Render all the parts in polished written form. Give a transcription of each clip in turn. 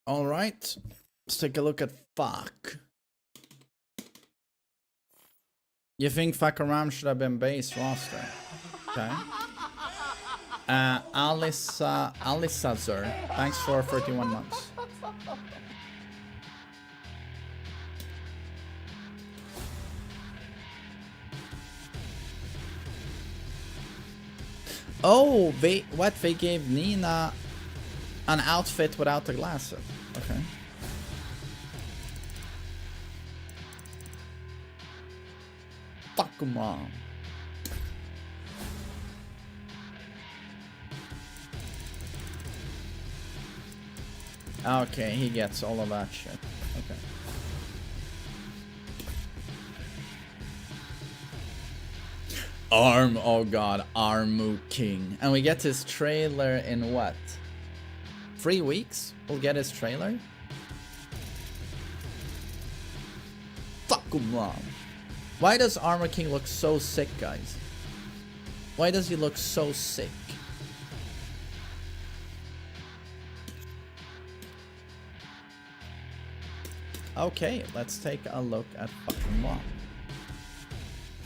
All right, let's take a look at Fuck. You think Fahkumram should have been base roster? Okay. Alisazur, thanks for 31 months. Oh, they gave Nina an outfit without the glasses. Okay. Fahkumram. Okay, he gets all of that shit. Okay. Arm, oh god, Armu King. And we get his trailer in what? 3 weeks? We'll get his trailer? Fahkumram. Why does Armor King look so sick, guys? Why does he look so sick? Okay, let's take a look at Fahkumram.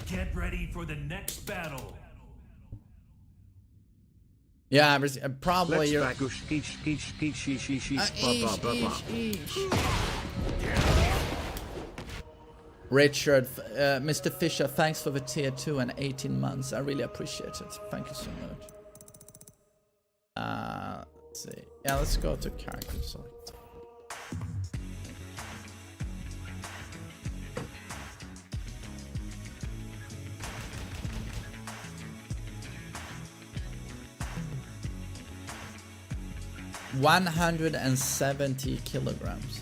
Get ready for the next battle. Yeah, probably you're... Richard, Mr. Fisher, thanks for the tier 2 and 18 months. I really appreciate it. Thank you so much. Let's see. Yeah, let's go to character select. $170 kilograms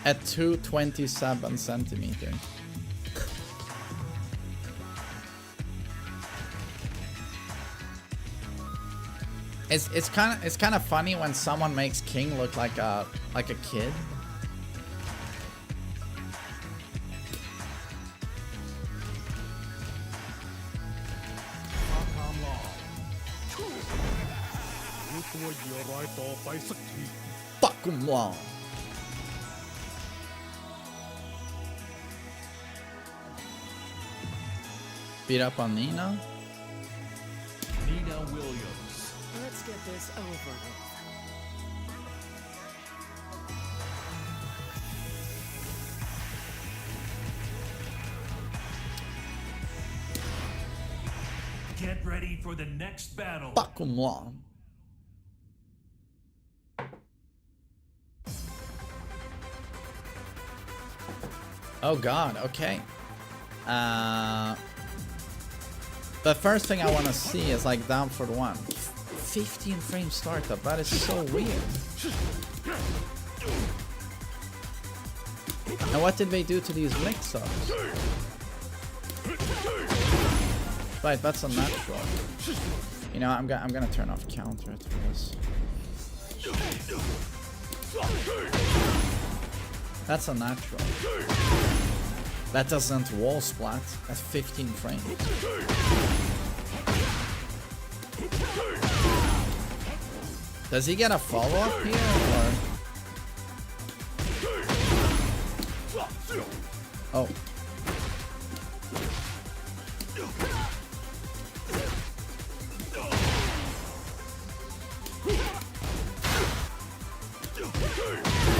at 227 centimeters. It's kind of funny when someone makes King look like a kid. Fahkumram. Beat up on Nina. Nina Williams. Let's get this over with. Get ready for the next battle. Fahkumram. Oh god, okay. The first thing I want to see is like down for 1. 15 frame startup, that is so weird. And what did they do to these mix-ups? Right, that's unnatural. You know, I'm gonna turn off counter to this. That's unnatural. That doesn't wall splat at 15 frames. Does he get a follow-up here, or? Oh.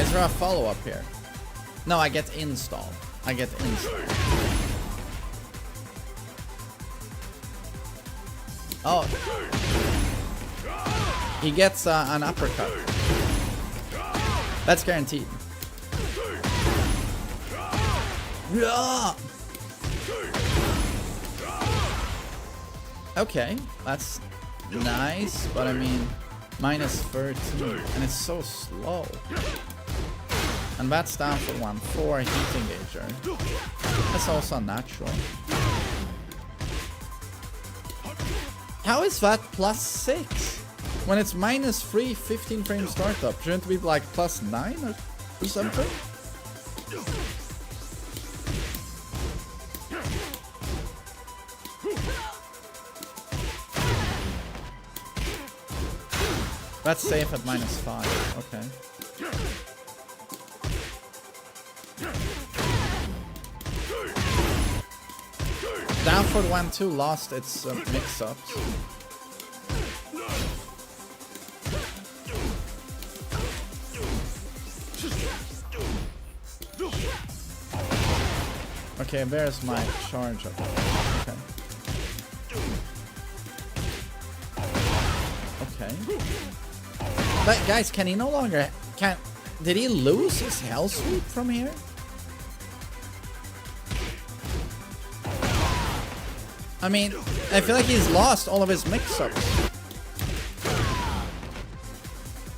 Is there a follow-up here? No, I get install. I get install. Oh. He gets an uppercut. That's guaranteed. Yeah. Okay, that's nice, but I mean, minus 13, and it's so slow. And that's down for 1-4 heat engager. That's also natural. How is that plus 6? When it's minus 3, 15 frame startup, shouldn't it be like plus 9 or something? That's safe at minus 5, okay. Down for 1-2 lost its mix-ups. Okay, there's my charge up. Okay. Okay. But guys, can he no longer... Did he lose his hell sweep from here? I mean, I feel like he's lost all of his mix-ups.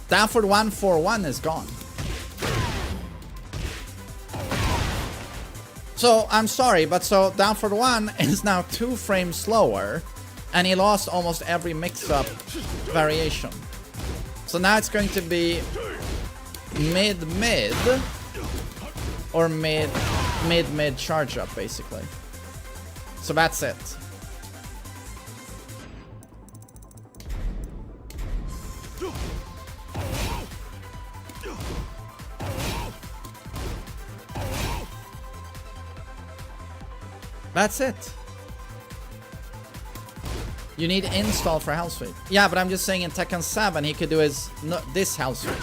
Down for 1-4-1 is gone. So, I'm sorry, but so down for 1 is now 2 frames slower, and he lost almost every mix-up variation. So now it's going to be mid-mid, or mid-mid charge up, basically. So that's it. That's it. You need install for hell sweep. Yeah, but I'm just saying in Tekken 7 he could do his this hell sweep.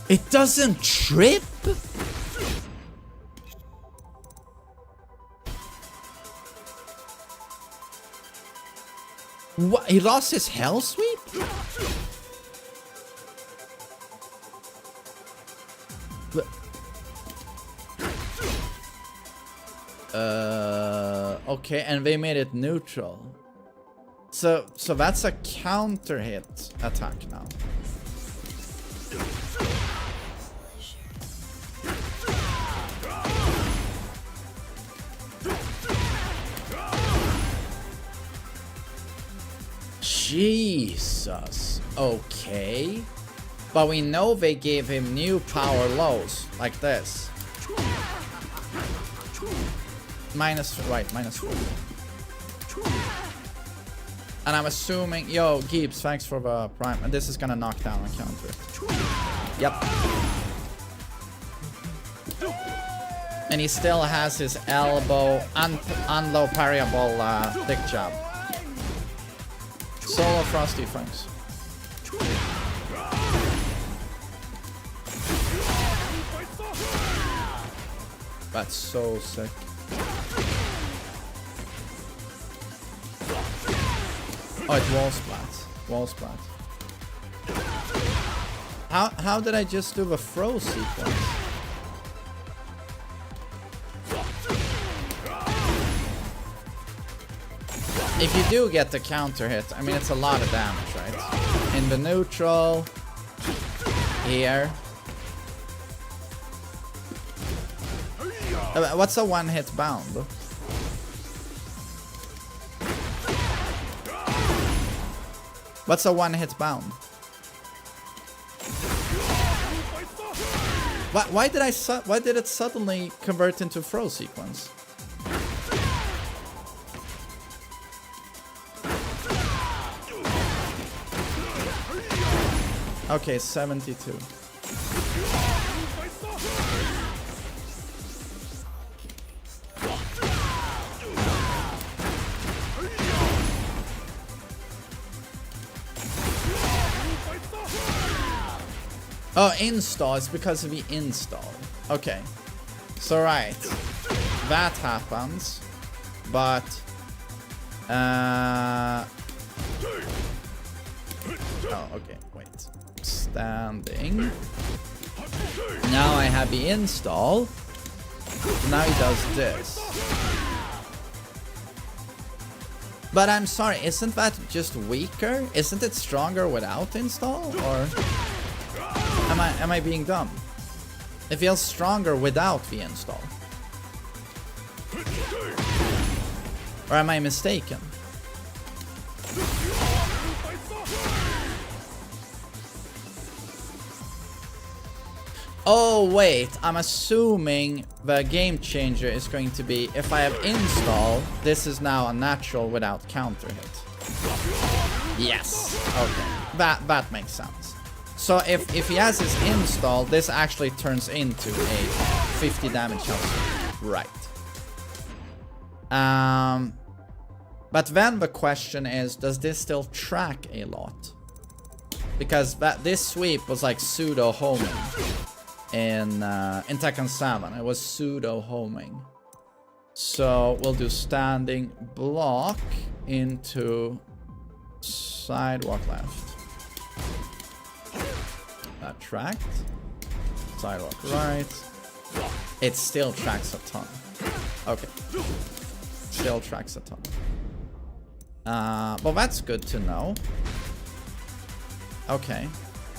It doesn't trip? What? He lost his hell sweep? Okay, and they made it neutral. So that's a counter hit attack now. Jesus. Okay. But we know they gave him new power lows like this. -4. And I'm assuming, yo, Gibbs, thanks for the prime. And this is gonna knock down a counter. Yep. And he still has his elbow, unlow parryable dick jab. Solo Frosty, thanks. That's so sick. Oh, it's wall splat. Wall splat. How did I just do the throw sequence? If you do get the counter hit, I mean, it's a lot of damage, right? In the neutral, here. What's a one-hit bound? What's a one-hit bound? Why did it suddenly convert into throw sequence? Okay, 72. Oh, install. It's because of the install. Okay. So, right. That happens. But... Oh, okay. Wait. Standing. Now I have the install. Now he does this. But I'm sorry, isn't that just weaker? Isn't it stronger without install? Or... Am I being dumb? It feels stronger without the install. Or am I mistaken? Oh wait, I'm assuming the game changer is going to be if I have install, this is now a natural without counter hit. Yes. Okay. That makes sense. So if he has his install, this actually turns into a 50 damage health. Right. But then the question is, does this still track a lot? Because this sweep was like pseudo homing in Tekken 7. It was pseudo homing. So we'll do standing block into sidewalk left. That tracked. Sidewalk right. It still tracks a ton. Okay. Still tracks a ton. Well, that's good to know. Okay.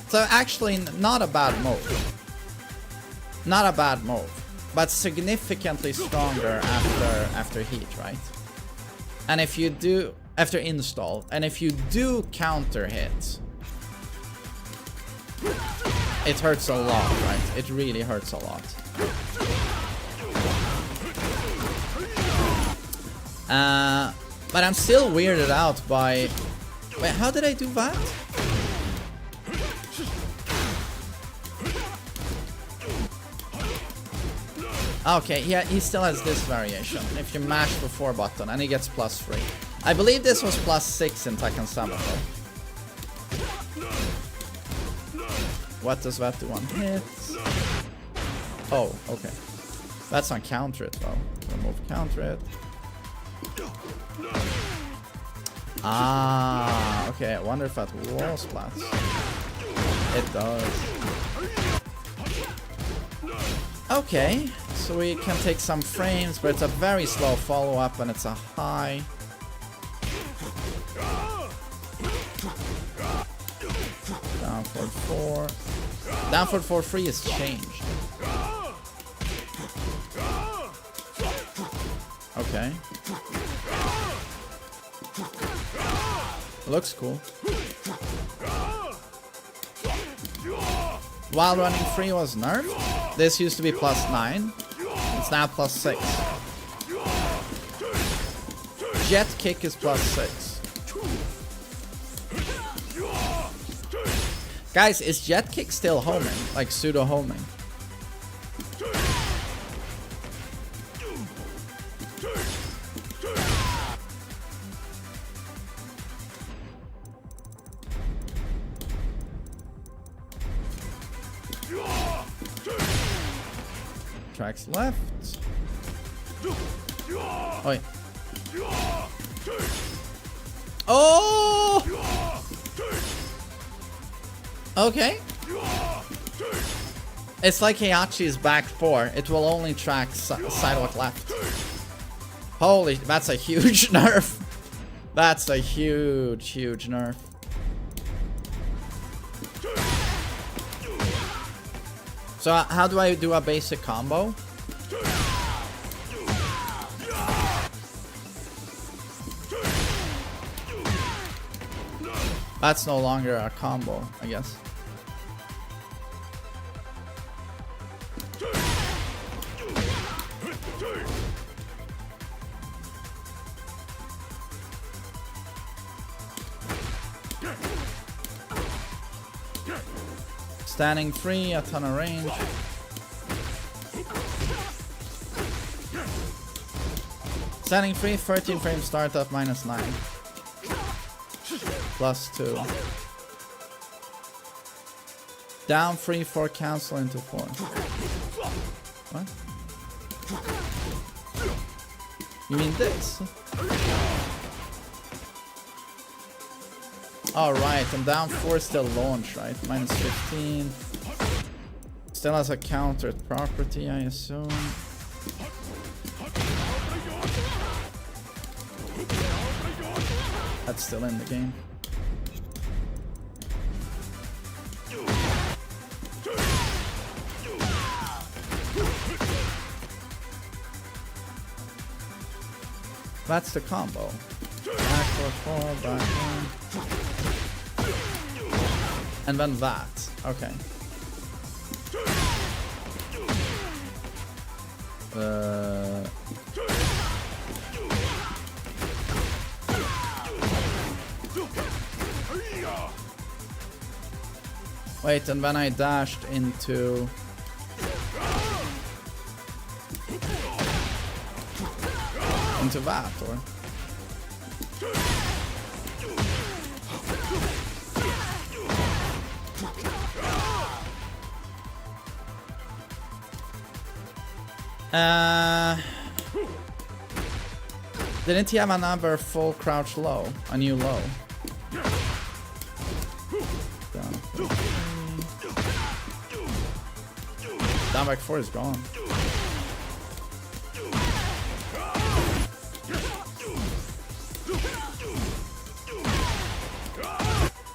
So actually not a bad move. Not a bad move. But significantly stronger after heat, right? And if you do after install, and if you do counter hit, it hurts a lot, right? It really hurts a lot. But I'm still weirded out by... Wait, how did I do that? Okay, yeah, he still has this variation. If you mash the 4 button, and he gets +3. I believe this was +6 in Tekken 7, though. What does that do on hits? Oh, okay. That's on counter it, though. Remove counter it. Ah, okay. I wonder if that wall splats. It does. Okay, so we can take some frames, but it's a very slow follow-up and it's a high. Down forward 4. Down forward 4 free is changed. Okay. Looks cool. While running free was nerfed. This used to be +9. It's now +6. Jet kick is +6. Guys, is jet kick still homing? Like pseudo homing? Tracks left. Oh, wait. Oh! Okay. It's like Heihachi's back 4. It will only track sidewalk left. Holy, that's a huge nerf. That's a huge, huge nerf. So how do I do a basic combo? That's no longer a combo, I guess. Standing free, a ton of range. Standing free, 13 frame startup, -9. +2. Down free, 4 cancel into 4. What? You mean this? Alright, and down 4 still launch, right? -15. Still has a countered property, I assume. That's still in the game. That's the combo. Back 4, back 1. And then that. Okay. Wait, and then I dashed into... into that, or... Didn't he have another full crouch low? A new low? Down back 4 is gone.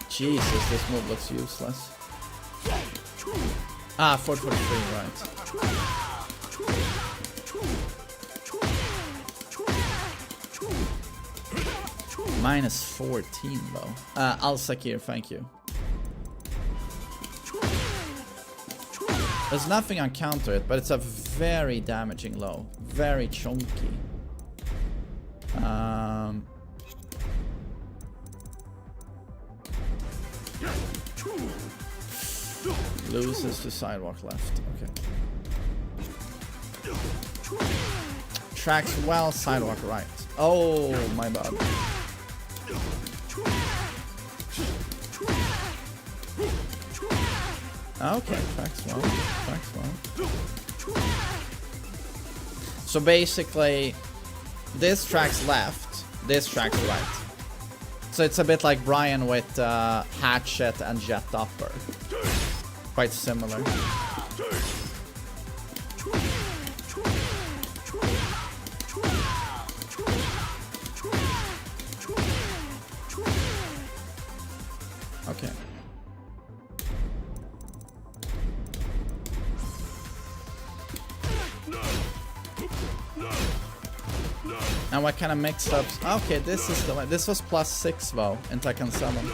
Jesus, this move looks useless. Ah, 443, right. Minus 14 though. Al-Sakir, thank you. There's nothing on counter it, but it's a very damaging low. Very chunky. Loses to sidewalk left. Okay. Tracks well, sidewalk right. Oh, my bad. Okay, tracks well. Tracks well. So basically, this tracks left, this tracks right. So it's a bit like Brian with Hatchet and Jet Upper. Quite similar. Okay. And what kind of mix-ups? Okay, this is the one. This was +6 though in Tekken 7.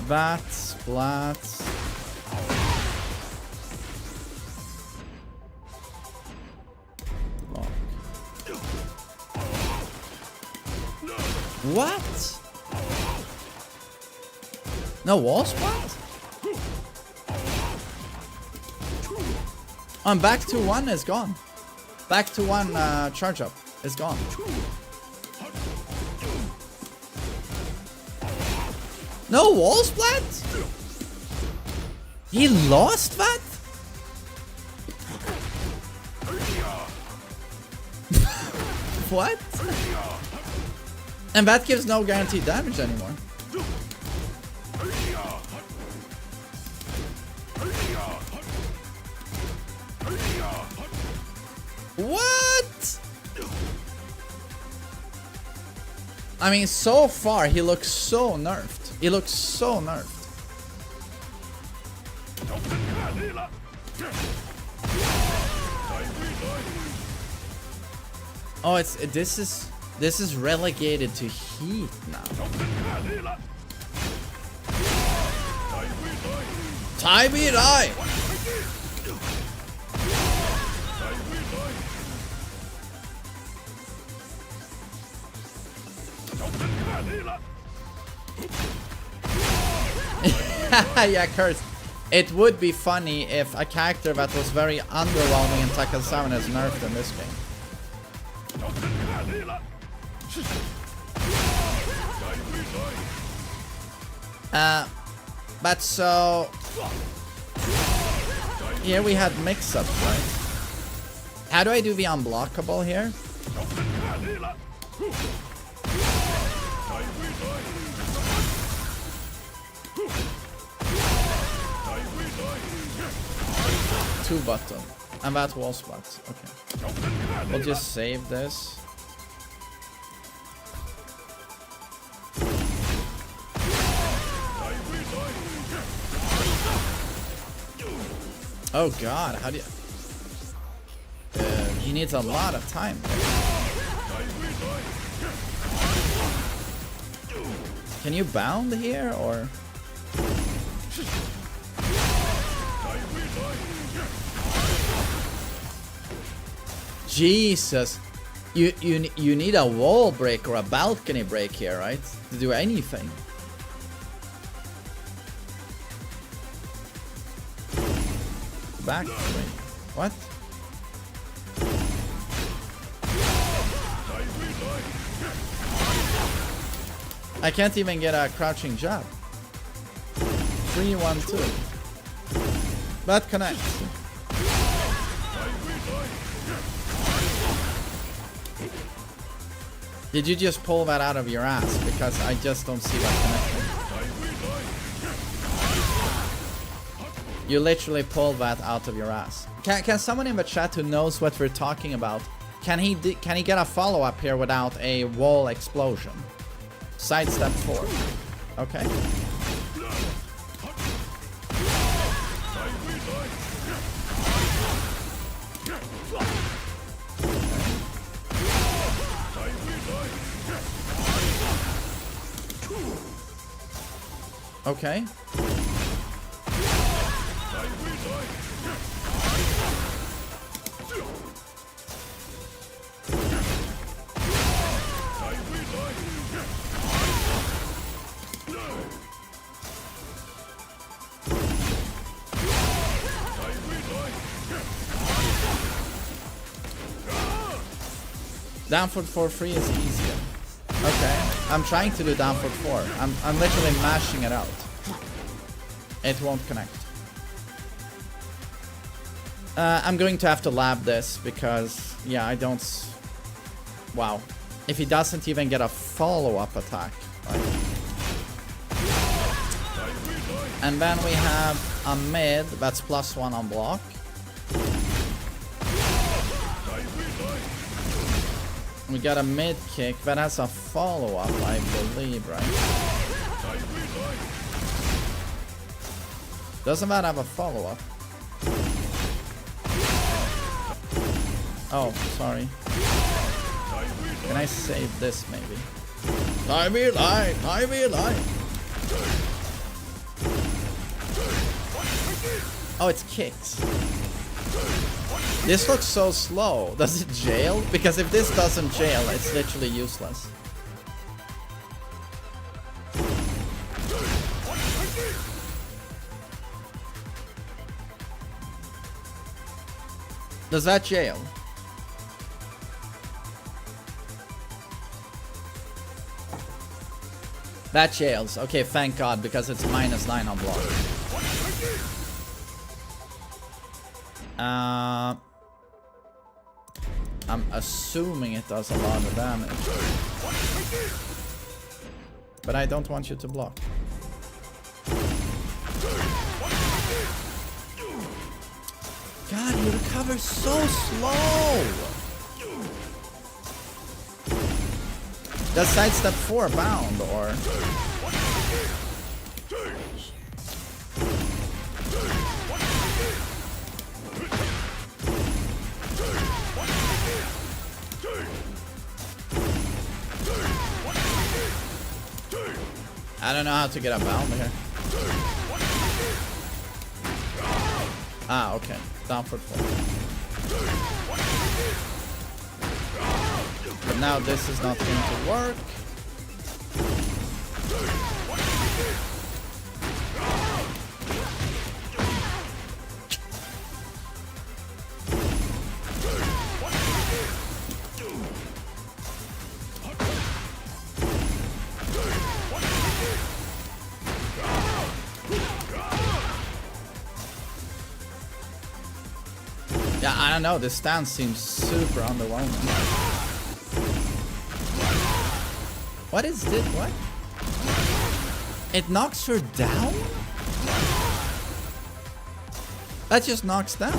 Bats, splats. Lock. What? No wall splat? I'm back to 1 is gone. Back to 1 charge up is gone. No wall splat? He lost that? What? And that gives no guaranteed damage anymore. What? I mean, so far he looks so nerfed. He looks so nerfed. Oh, this is relegated to heat now. Tai Bi Dai. Yeah, Curse. It would be funny if a character that was very underwhelming in Tekken 7 is nerfed in this game. But so... Here we had mix-ups, right? How do I do the unblockable here? Two button. And that wall spot. Okay. We'll just save this. Oh god, how do you... he needs a lot of time. Can you bound here, or... Jesus. You need a wall break or a balcony break here, right? To do anything. Back three. What? I can't even get a crouching jab. 3-1-2. That connects. Did you just pull that out of your ass? Because I just don't see that connection. You literally pulled that out of your ass. Can someone in the chat who knows what we're talking about, can he get a follow-up here without a wall explosion? Sidestep 4. Okay. Okay. Down for 4-3 is easier. Okay, I'm trying to do down for 4. I'm literally mashing it out. It won't connect. I'm going to have to lab this because, yeah, I don't. Wow, if he doesn't even get a follow-up attack, right? And then we have a mid that's +1 on block. We got a mid kick that has a follow-up, I believe, right? Doesn't that have a follow-up? Oh, sorry. Can I save this maybe? I will lie! I will lie! Oh, it's kicks. This looks so slow. Does it jail? Because if this doesn't jail, it's literally useless. Does that jail? That jails. Okay, thank God, because it's -9 on block. I'm assuming it does a lot of damage. But I don't want you to block. God, he recovers so slow! Does sidestep 4 bound, or...? I don't know how to get a bound here. Ah, okay. Down for 4. But now this is not going to work. Yeah, I don't know. This stance seems super underwhelming. What is this? What? It knocks her down? That just knocks down.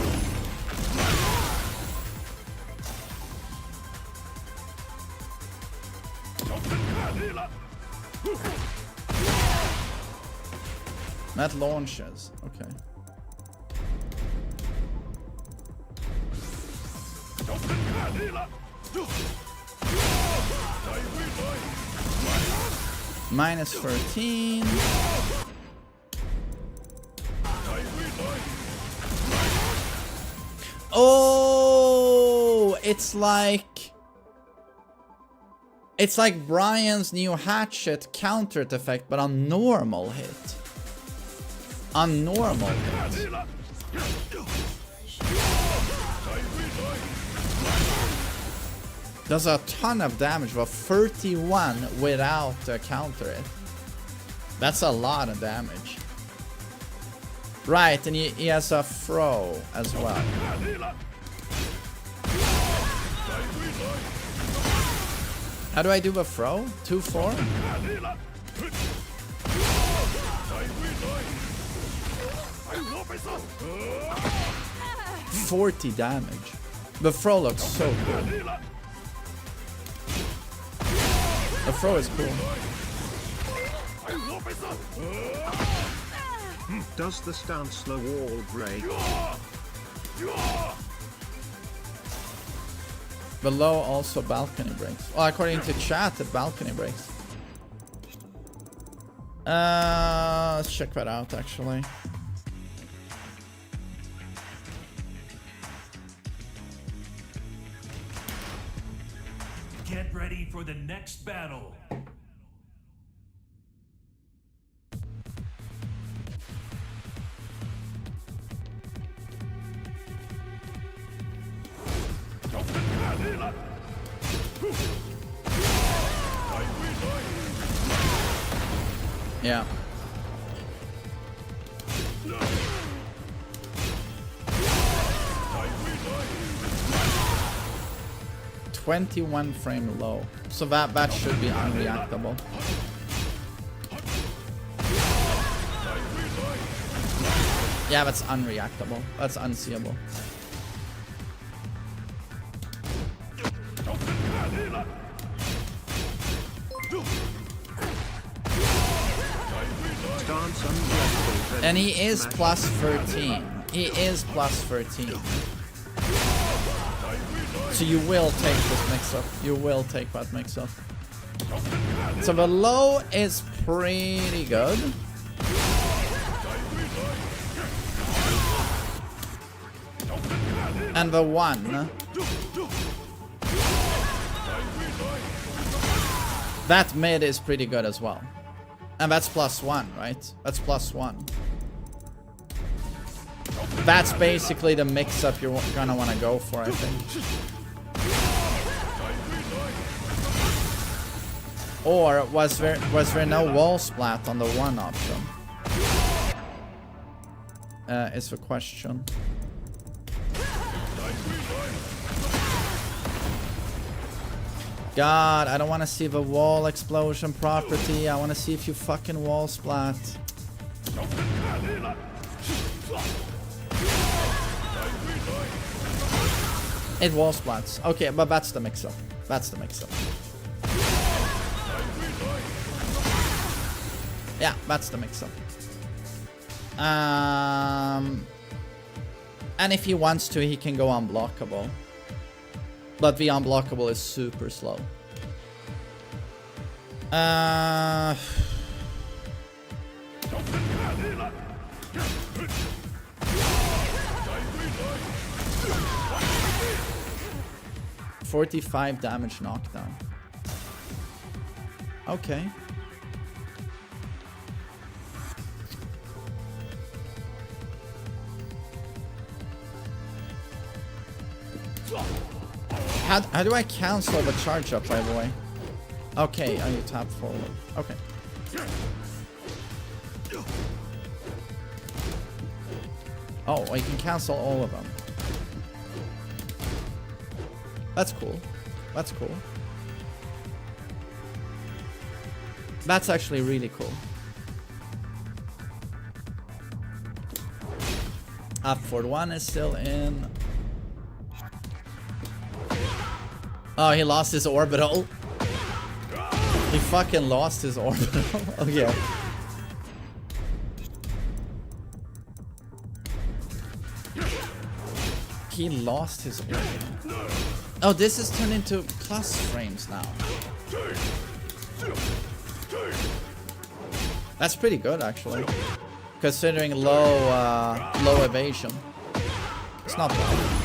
That launches. Okay. -13. Oh, it's like Brian's new hatchet countered effect, but on normal hit. On normal hit. Does a ton of damage, but 31 without counter it. That's a lot of damage. Right, and he has a throw as well. How do I do a throw? 2-4? 40 damage. The throw looks so good. The throw is cool. Does the stance slow wall break? Below also balcony breaks. Well, according to chat, the balcony breaks. Let's check that out actually. Get ready for the next battle. Yeah. .21 frame low. So that should be unreactable. Yeah, that's unreactable. That's unseeable. And he is plus 13. He is plus 13. So you will take this mix-up. You will take that mix-up. So the low is pretty good. And the 1. That mid is pretty good as well. And that's +1, right? That's +1. That's basically the mix-up you're gonna want to go for, I think. Or was there no wall splat on the 1 option? Is the question. God, I don't want to see the wall explosion property. I want to see if you fucking wall splat. It wall splats. Okay, but that's the mix-up. That's the mix-up. Yeah, that's the mix-up. And if he wants to, he can go unblockable. But the unblockable is super slow. 45 damage knockdown. Okay. How do I cancel the charge up, by the way? Okay, you tap forward. Okay. Oh, well, you can cancel all of them. That's cool. That's cool. That's actually really cool. Up for 1 is still in. Oh, he lost his orbital. He fucking lost his orbital. Okay. He lost his orbital. Oh, this is turned into plus frames now. That's pretty good, actually. Considering low evasion. It's not bad.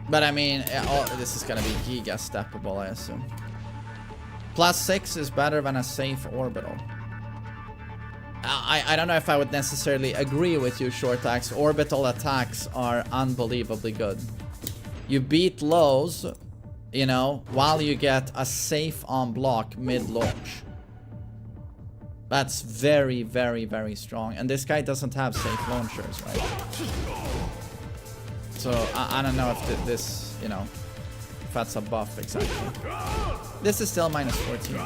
But I mean, this is gonna be giga steppable, I assume. +6 is better than a safe orbital. I don't know if I would necessarily agree with you, Shortax. Orbital attacks are unbelievably good. You beat lows, you know, while you get a safe on block mid-launch. That's very, very, very strong. And this guy doesn't have safe launchers, right? So I don't know if this, you know, if that's a buff exactly. This is still -14.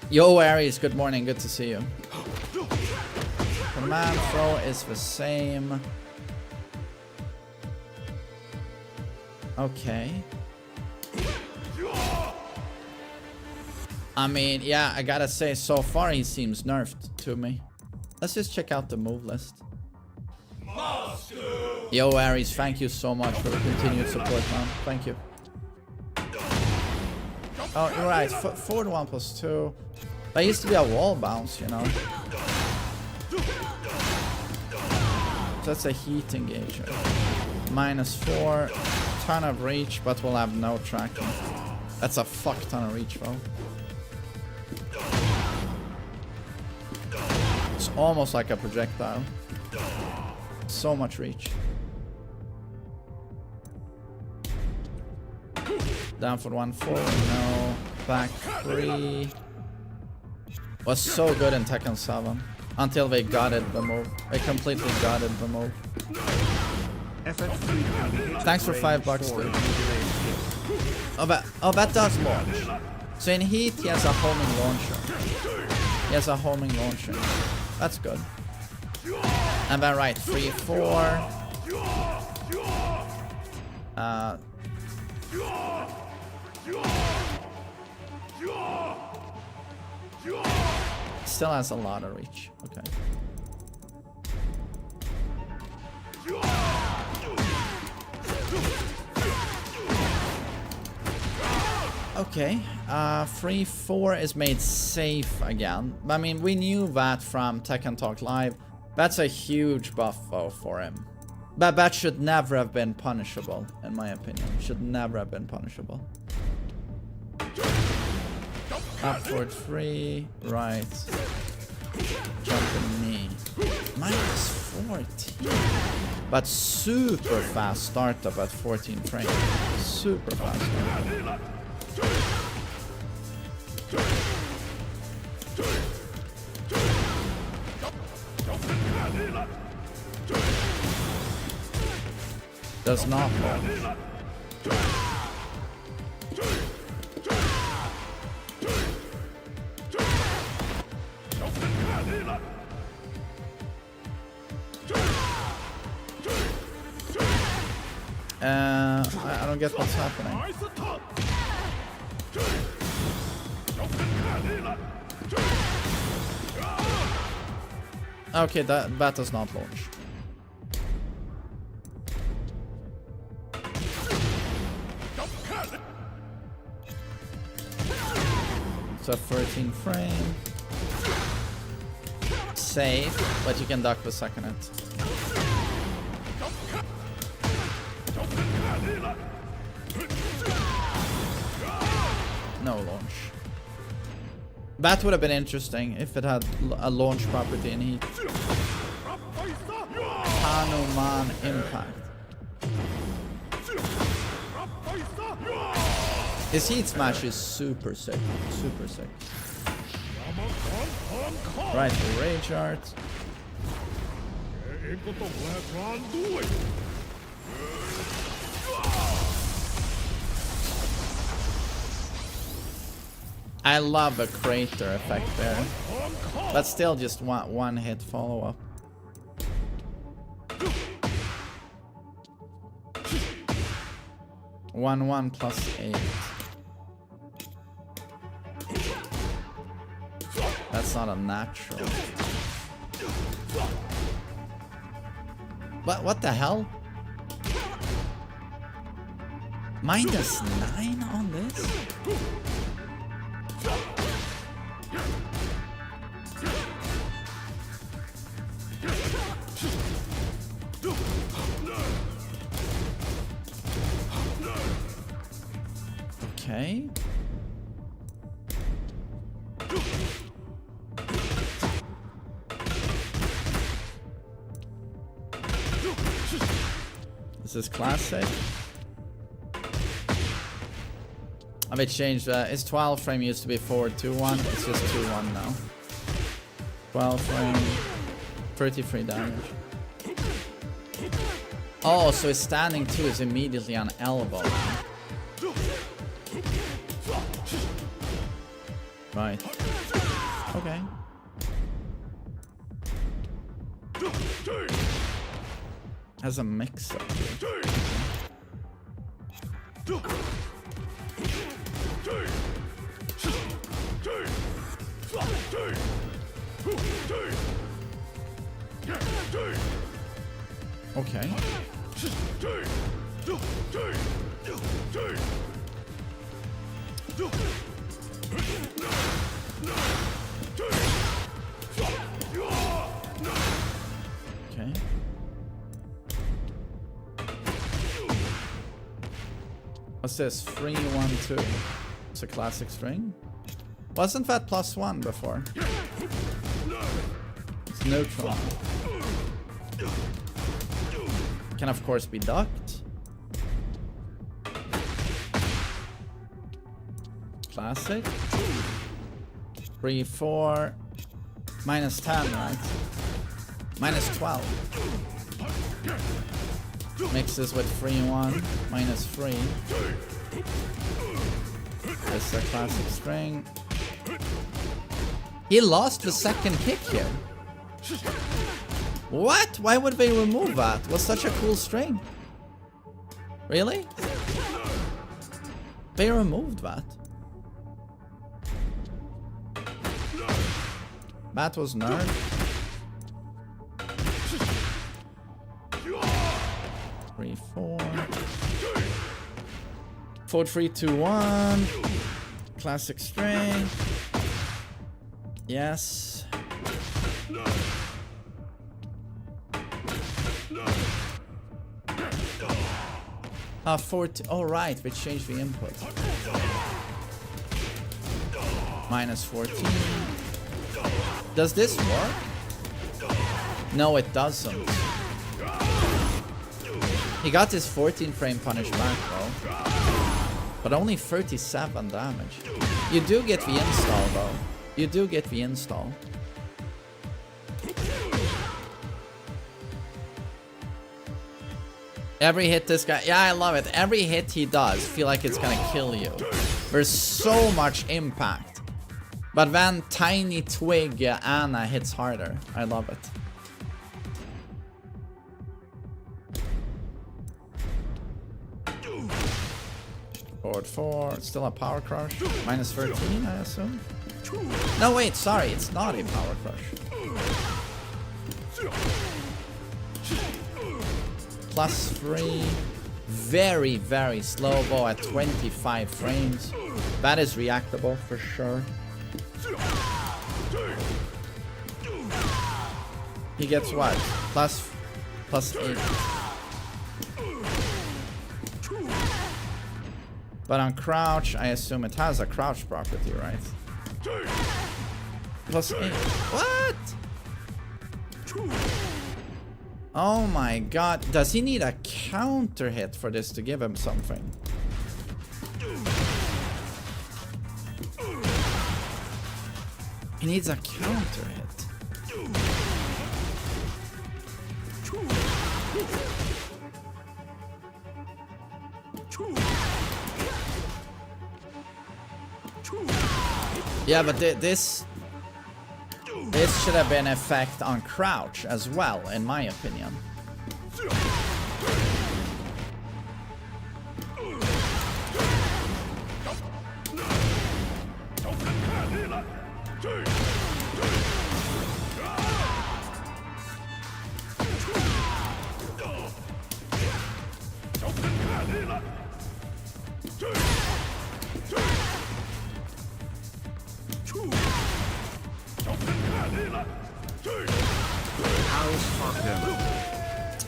Yo Aries, good morning, good to see you. Command throw is the same. Okay. I mean, yeah, I gotta say, so far he seems nerfed to me. Let's just check out the move list. Yo Aries, thank you so much for the continued support, man. Thank you. Oh, you're right. Forward 1+2. That used to be a wall bounce, you know. So that's a heat engager. -4. Ton of reach, but we'll have no tracking. That's a fuck ton of reach, though. It's almost like a projectile. So much reach. Down for 1-4, no. Back 3. Was so good in Tekken 7. Until they gutted the move. They completely gutted the move. Thanks for $5, dude. Oh, that does launch. So in heat, he has a homing launcher. He has a homing launcher. That's good. And then right, 3-4. Still has a lot of reach. Okay. Okay. 3-4 is made safe again. I mean, we knew that from Tekken Talk Live. That's a huge buff though for him. But that should never have been punishable, in my opinion. Should never have been punishable. Upward 3, right. Jumping knee. -14. But super fast startup at 14 frames. Super fast startup. Does not launch. I don't get what's happening. Okay, that does not launch. So 13 frame. Safe, but you can duck the second hit. No launch. That would have been interesting if it had a launch property in heat. Hanuman impact. His heat smash is super sick. Super sick. Right, the rage art. I love a crater effect there. But still just one hit follow-up. (1-1 + 8). That's not a natural. But what the hell? -9 on this? Okay. This is classic. Have it changed? Its 12 frame used to be 4-2-1. It's just 2-1 now. 12 frame, 33 damage. Oh, so his standing 2 is immediately on elbow. Right. Okay. Has a mix up here. Okay. Okay. What's this? 3-1-2. It's a classic string. Wasn't that +1 before? It's neutral. Can of course be ducked. Classic. 3-4. -10, right? -12. Mixes with 3-1. -3. This is a classic string. He lost the second kick here. What? Why would they remove that? It was such a cool string. Really? They removed that. That was nerfed. 3-4. 4-3-2-1. Classic string. Yes. Oh, right, we changed the input. -14. Does this work? No, it doesn't. He got his 14 frame punish back though. But only 37 damage. You do get the install though. You do get the install. Every hit this guy, yeah, I love it. Every hit he does feel like it's gonna kill you. There's so much impact. But then tiny twig Anna hits harder. I love it. Forward 4, still a power crush. -13, I assume. No, wait, sorry, it's not a power crush. +3. Very, very slow bow at 25 frames. That is reactable for sure. He gets what? +8. But on crouch, I assume it has a crouch property, right? +8. What? Oh my god. Does he need a counter hit for this to give him something? He needs a counter hit. Yeah, but this should have been effect on crouch as well, in my opinion.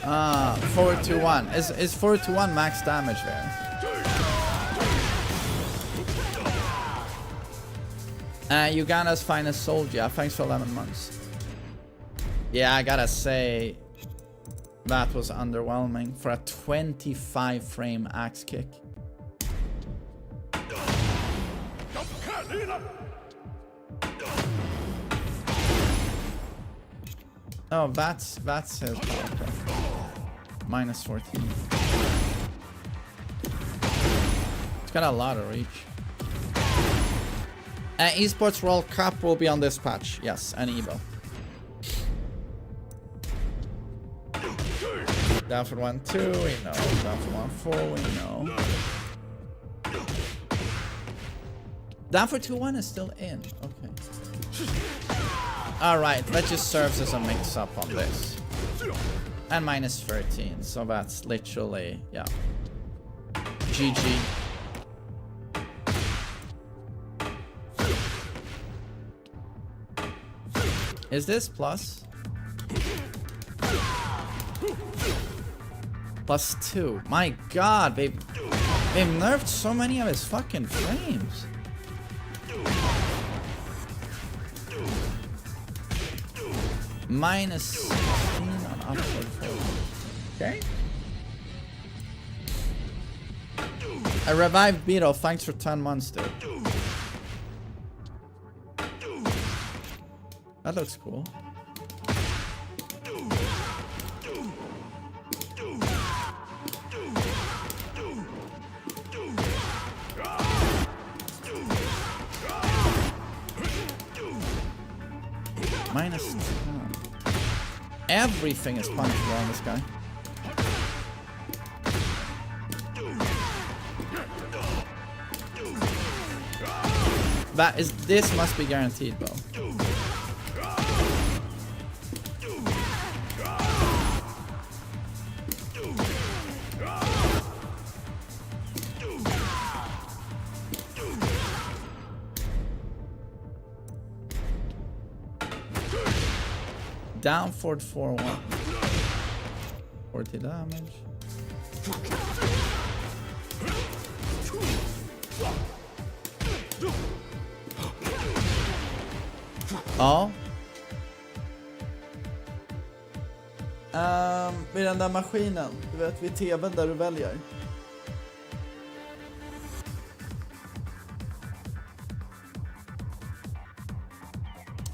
Ah, 4-2-1. Is 4-2-1 max damage there? Uganda's finest soldier. Thanks for 11 months. Yeah, I gotta say, that was underwhelming for a 25 frame axe kick. Oh, that's his power play. Minus 14. It's got a lot of reach. Esports World Cup will be on this patch. Yes, and Evo. Down for 1-2, we know. Down for 1-4, we know. Down for 2-1 is still in. Okay. Alright, that just serves as a mix-up on this. And minus 13, so that's literally, yeah. GG. Is this plus? +2. My god, they've nerfed so many of his fucking frames. Minus 16 on upward fold. Okay. A revived Beetle, thanks for 10 months, dude. That looks cool. Minus 10. Everything is punishable on this guy. This must be guaranteed, bro. Down for 4-1. 40 damage. Ja. Vid den där maskinen. Du vet, vid tvn där du väljer.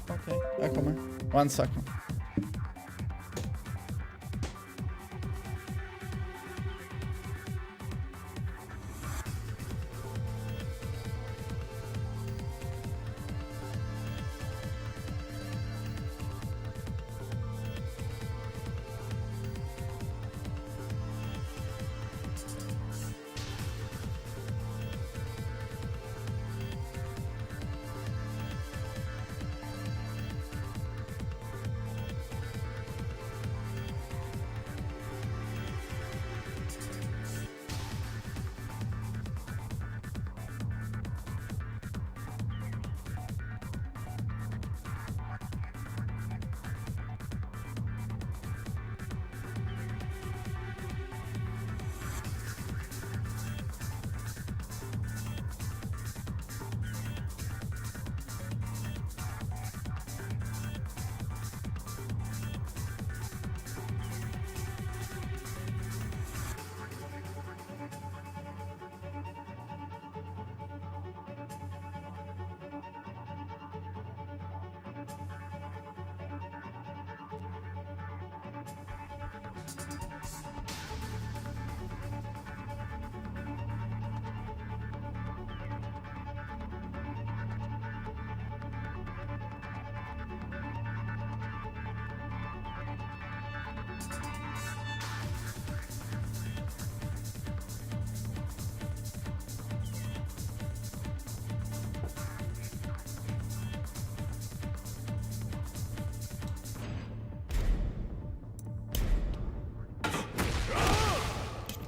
Okej, jag kommer. 1 second.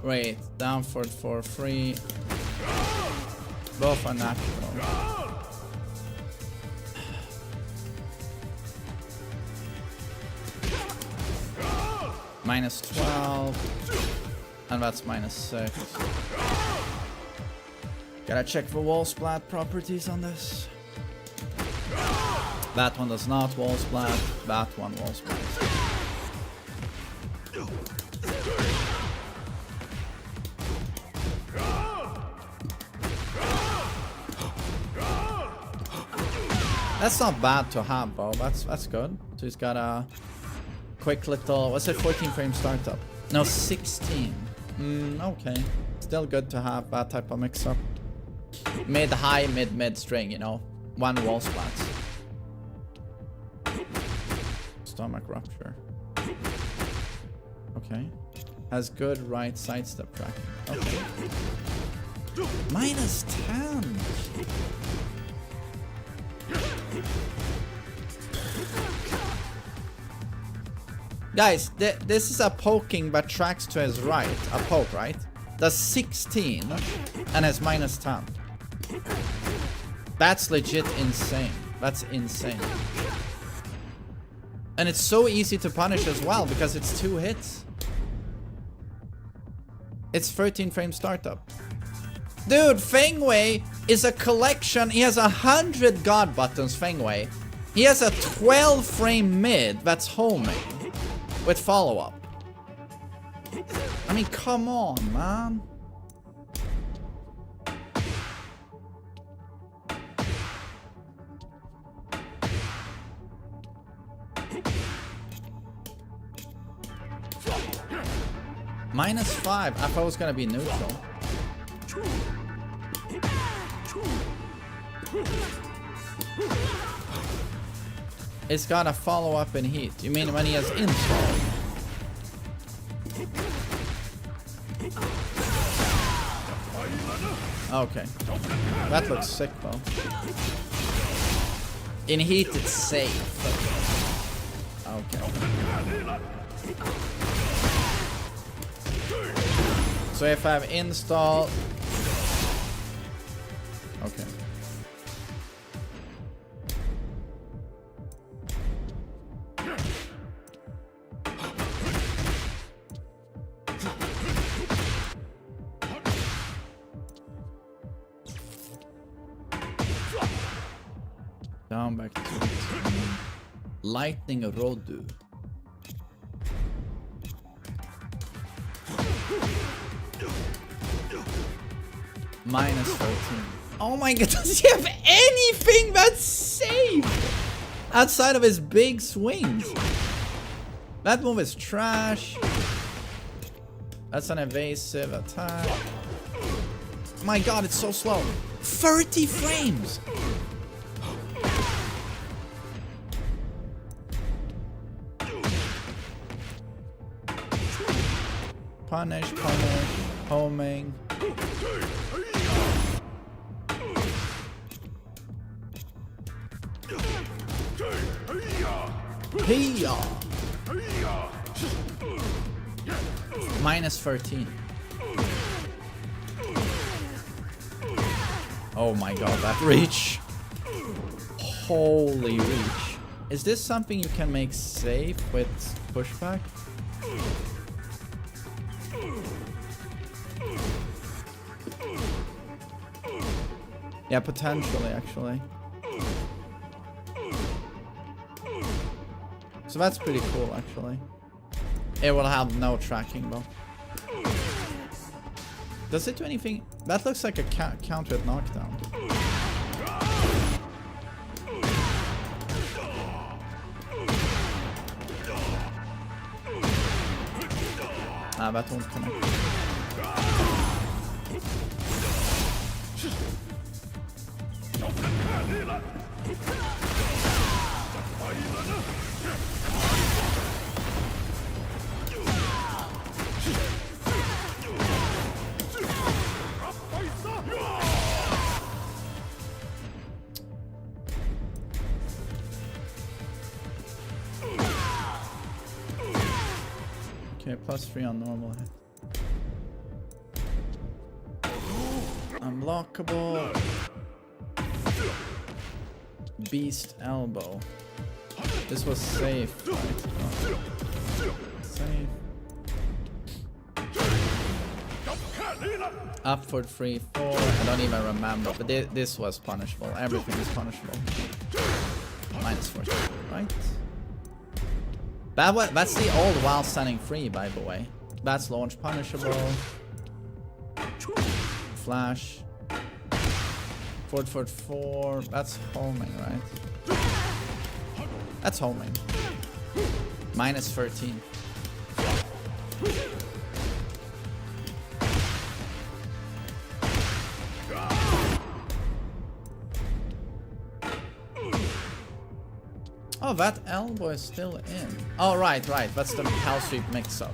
Wait, down for free. Both are natural. Minus 12. And that's minus 6. Gotta check the wall splat properties on this. That one does not wall splat. That one wall splat. That's not bad to have, though. That's good. So he's got a quick little... What's it? 14 frame startup. No, 16. Okay. Still good to have that type of mix-up. Mid-high, mid-mid string, you know. One wall splats. Stomach rupture. Okay. Has good right sidestep tracking. Okay. Minus 10. Guys, this is a poking but tracks to his right. A poke, right? Does 16 and has minus 10. That's legit insane. That's insane. And it's so easy to punish as well because it's 2 hits. It's 13 frame startup. Dude, Fengwei is a collection. He has 100 god buttons, Fengwei. He has a 12 frame mid that's homing with follow-up. I mean, come on, man. Minus 5. I thought it was gonna be neutral. It's got a follow-up in heat. You mean when he has install? Okay. That looks sick though. In heat it's safe. Okay. So if I have install... Okay. Down back to Lightning Rodu. Minus 13. Oh my god, does he have anything that's safe outside of his big swings? That move is trash. That's an evasive attack. My god, it's so slow. 30 frames. Punish, homing. Hiya! Minus 13. Oh my god, that reach. Holy reach. Is this something you can make safe with pushback? Yeah, potentially, actually. So that's pretty cool, actually. It will have no tracking, though. Does it do anything? That looks like a counter at knockdown. Ah, that won't connect. Okay, +3 on normal hit. Unblockable. Beast elbow. This was safe, right? Oh. Safe. Upward 3-4. I don't even remember, but this was punishable. Everything is punishable. minus 14, right? That's the old while standing free, by the way. That's launch punishable. Flash. Forward 4. That's homing, right? That's homing. Minus 13. Oh, that elbow is still in. Oh, right. That's the Hell Sweep mix-up.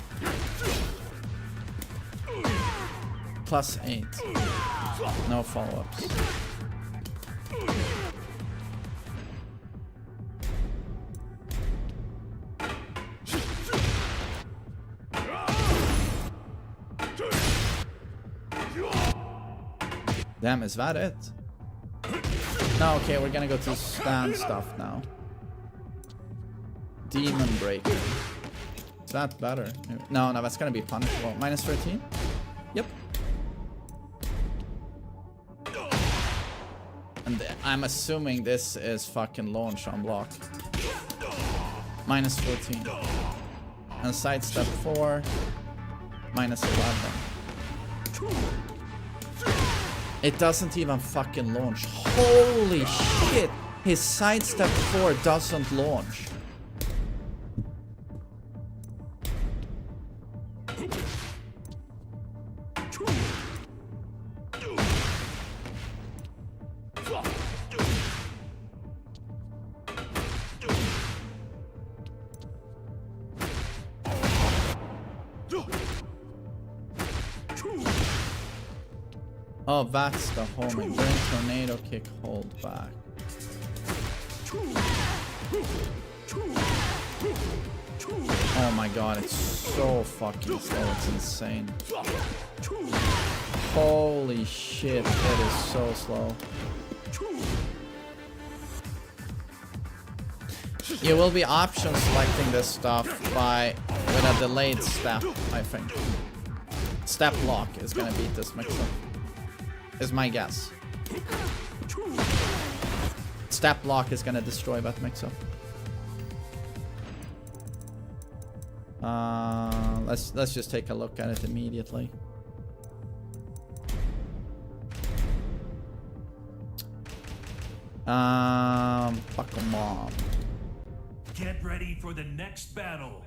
Plus 8. No follow-ups. Damn, is that it? No, okay, we're gonna go to stand stuff now. Demon Breaker. Is that better? No, that's gonna be punishable. Minus 13? Yep. And I'm assuming this is fucking launch on block. Minus 14. And sidestep 4. Minus 11. It doesn't even fucking launch. Holy shit! His sidestep 4 doesn't launch. Oh, that's the homing. Bring tornado kick, hold back. Oh my god, it's so fucking slow. It's insane. Holy shit, it is so slow. You will be option selecting this stuff with a delayed step, I think. Step lock is gonna beat this mix-up. Is my guess. Step lock is gonna destroy that mix-up. Let's just take a look at it immediately. Fahkumram. Get ready for the next battle.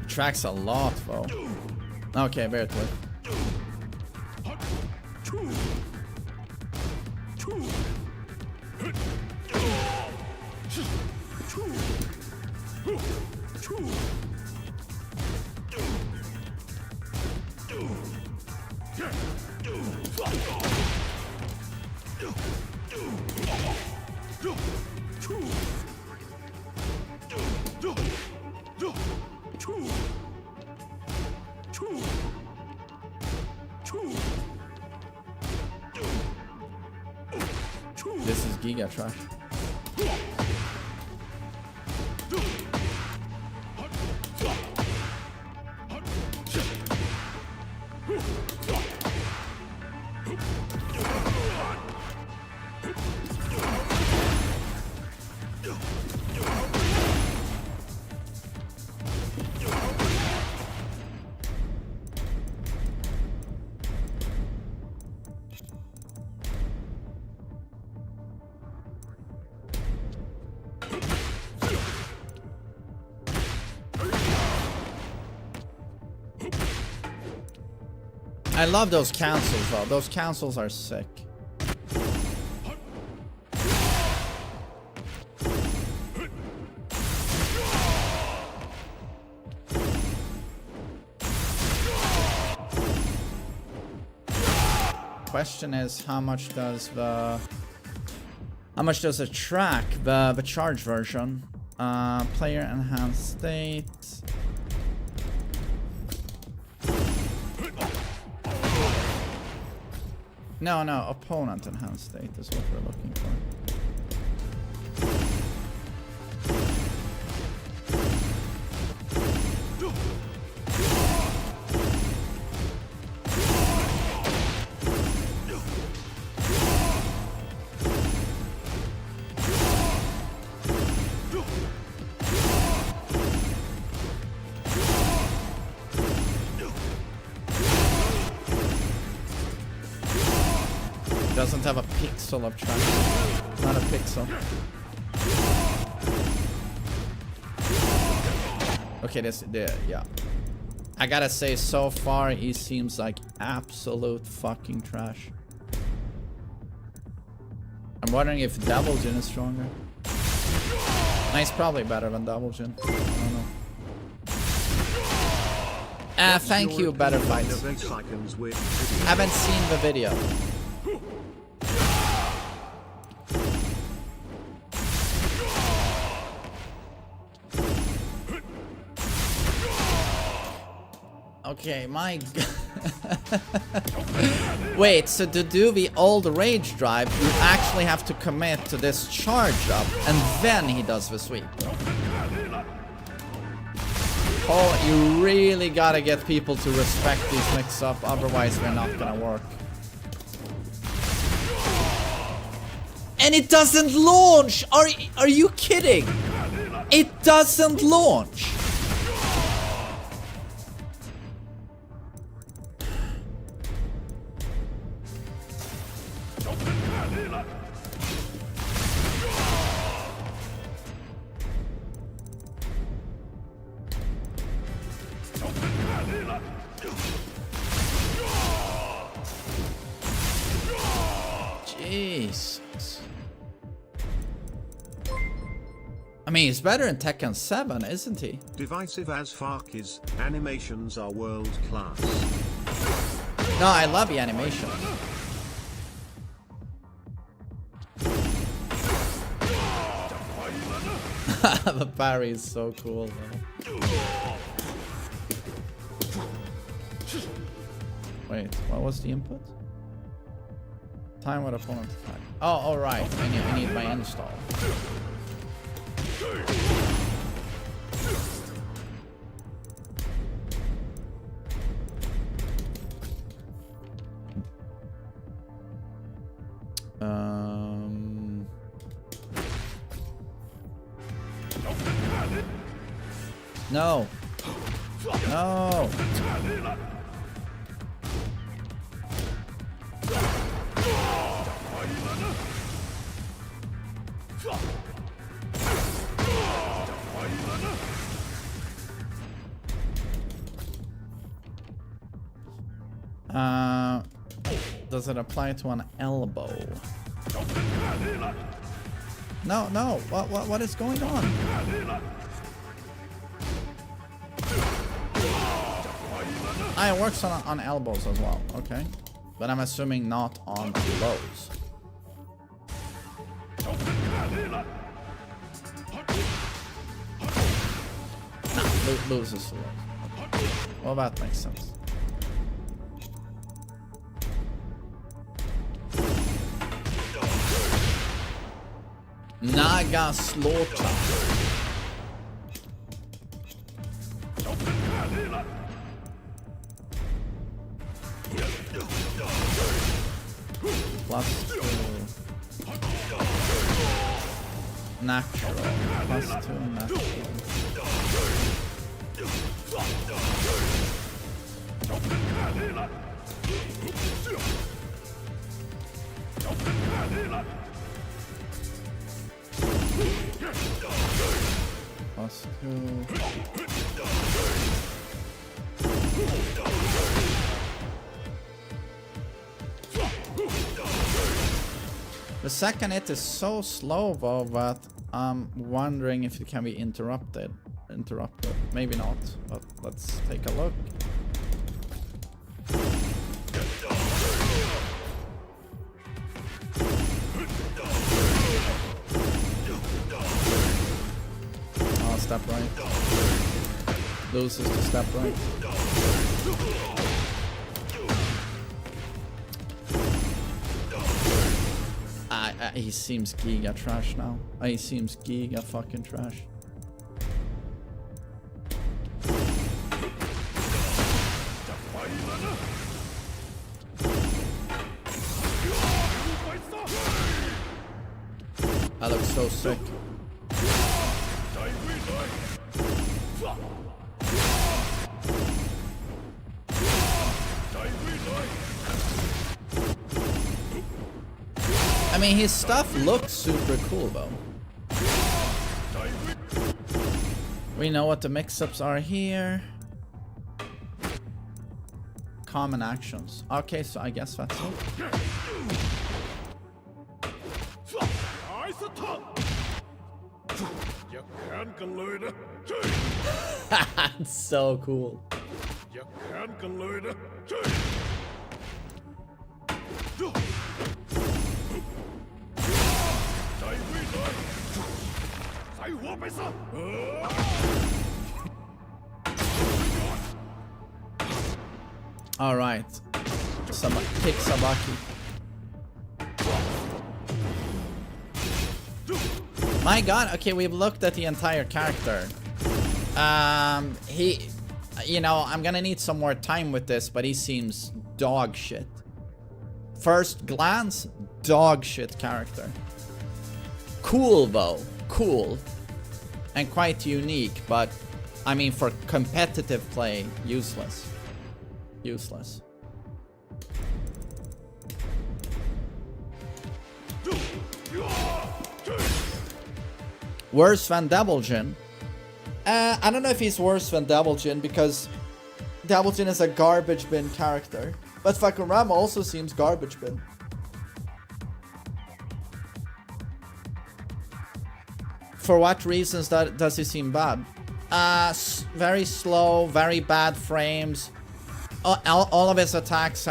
Tracks a lot though. Okay, very clear. This is Giga Trash. I love those cancels though. Those cancels are sick. question is how much does the track the charge version? Player enhanced state. No, opponent enhanced state is what we're looking for. Doesn't have a pixel of track. Not a pixel. Okay, yeah. I gotta say, so far he seems like absolute fucking trash. I'm wondering if Double Gin is stronger. He's probably better than Double Gin. I don't know. Thank you, Better Fights. Haven't seen the video. Okay, my wait, so to do the old rage drive, you actually have to commit to this charge up, and then he does the sweep. Oh, you really gotta get people to respect these mix-up, otherwise they're not gonna work. And it doesn't launch! Are you kidding? It doesn't launch! Jesus. I mean, he's better in Tekken 7, isn't he? Divisive as fuck, his animations are world class. No, I love the animation. The parry is so cool, though. Wait, what was the input? Time with opponent attack. Oh, alright. I need my install. No. No. Does it apply to an elbow? No, no. What is going on? Ah, it works on elbows as well. Okay, but I'm assuming not on lows. Nah, loses to lows. Well, that makes sense. Naga Slaughter. Plus 2. Natural. Plus 2 natural. Plus 2. The second hit is so slow though that I'm wondering if it can be interrupted. Maybe not, but let's take a look. step right. Loses to step right. He seems giga trash now. He seems giga fucking trash. That looks so sick. I mean, his stuff looks super cool though. We know what the mix-ups are here. Common actions. Okay, so I guess that's it. That's so cool. All right, pick Sabaki. My God. Okay, we've looked at the entire character. You know, I'm gonna need some more time with this, but he seems dog shit. First glance, dog shit character. Cool though, cool. And quite unique, but I mean for competitive play, useless. Useless. Worse than Devilgen? I don't know if he's worse than Devilgen because Devilgen is a garbage bin character. But Fahkumram also seems garbage bin. For what reasons does he seem bad? Very slow, very bad frames. All of his attacks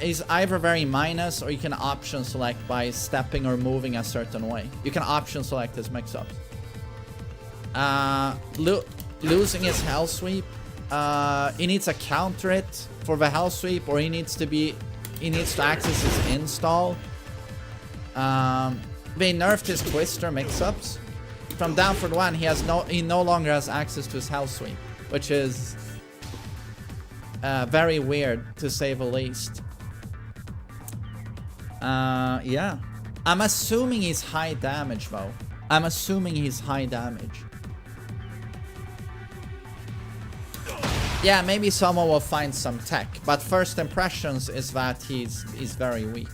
is either very minus, or you can option select by stepping or moving a certain way. You can option select his mix-ups. Losing his hell sweep. He needs to counter it for the hell sweep, or he needs to access his install. They nerfed his twister mix-ups. From Downward 1, he no longer has access to his hell sweep, which is very weird to say the least. Yeah. I'm assuming he's high damage though. I'm assuming he's high damage. Yeah, maybe someone will find some tech, but first impressions is that he's very weak.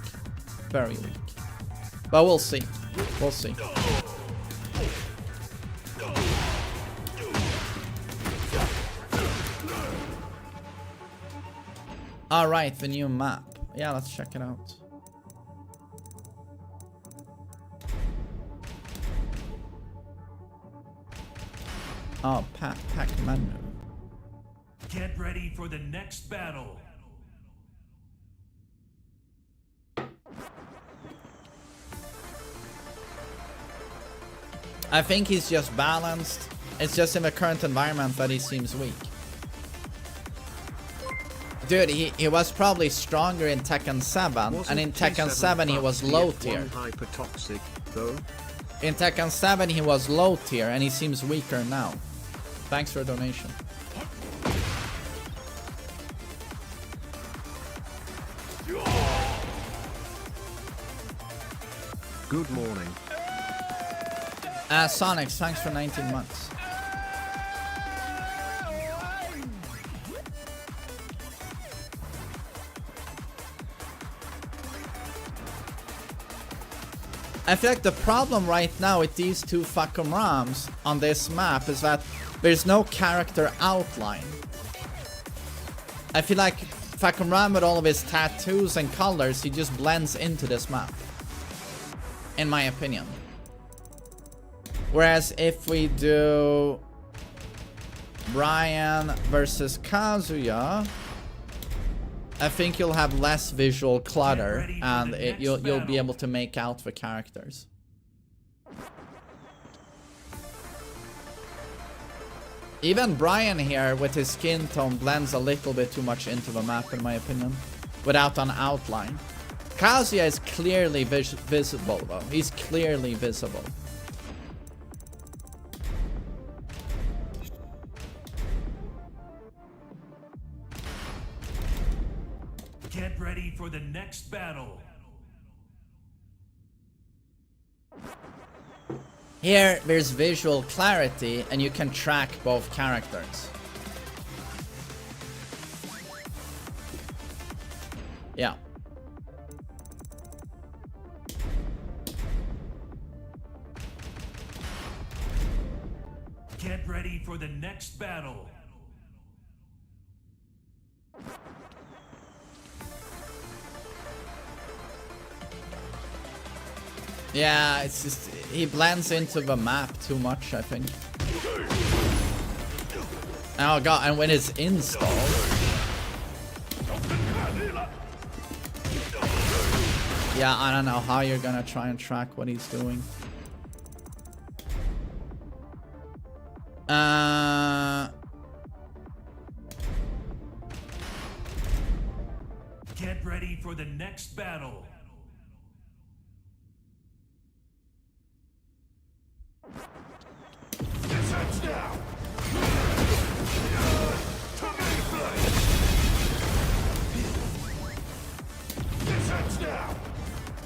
Very weak. But we'll see. We'll see. Alright, the new map. Yeah, let's check it out. Oh, pack menu. Get ready for the next battle. I think he's just balanced. It's just in the current environment that he seems weak. Dude, he was probably stronger in Tekken 7, and in Tekken 7 he was low tier. Hypertoxic, though? In Tekken 7 he was low tier, and he seems weaker now. Thanks for a donation. Good morning. Sonics, thanks for 19 months. I feel like the problem right now with these two Fahkumrams on this map is that there's no character outline. I feel like Fahkumram with all of his tattoos and colors, he just blends into this map. In my opinion. Whereas if we do Brian versus Kazuya, I think you'll have less visual clutter, and you'll be able to make out the characters. Even Brian here with his skin tone blends a little bit too much into the map in my opinion. Without an outline. Kazuya is clearly visible though. He's clearly visible. Get ready for the next battle. Here, there's visual clarity and you can track both characters. Yeah. Get ready for the next battle. Yeah, it's just, he blends into the map too much, I think. Oh god, and when it's installed. Yeah, I don't know how you're gonna try and track what he's doing. Get ready for the next battle.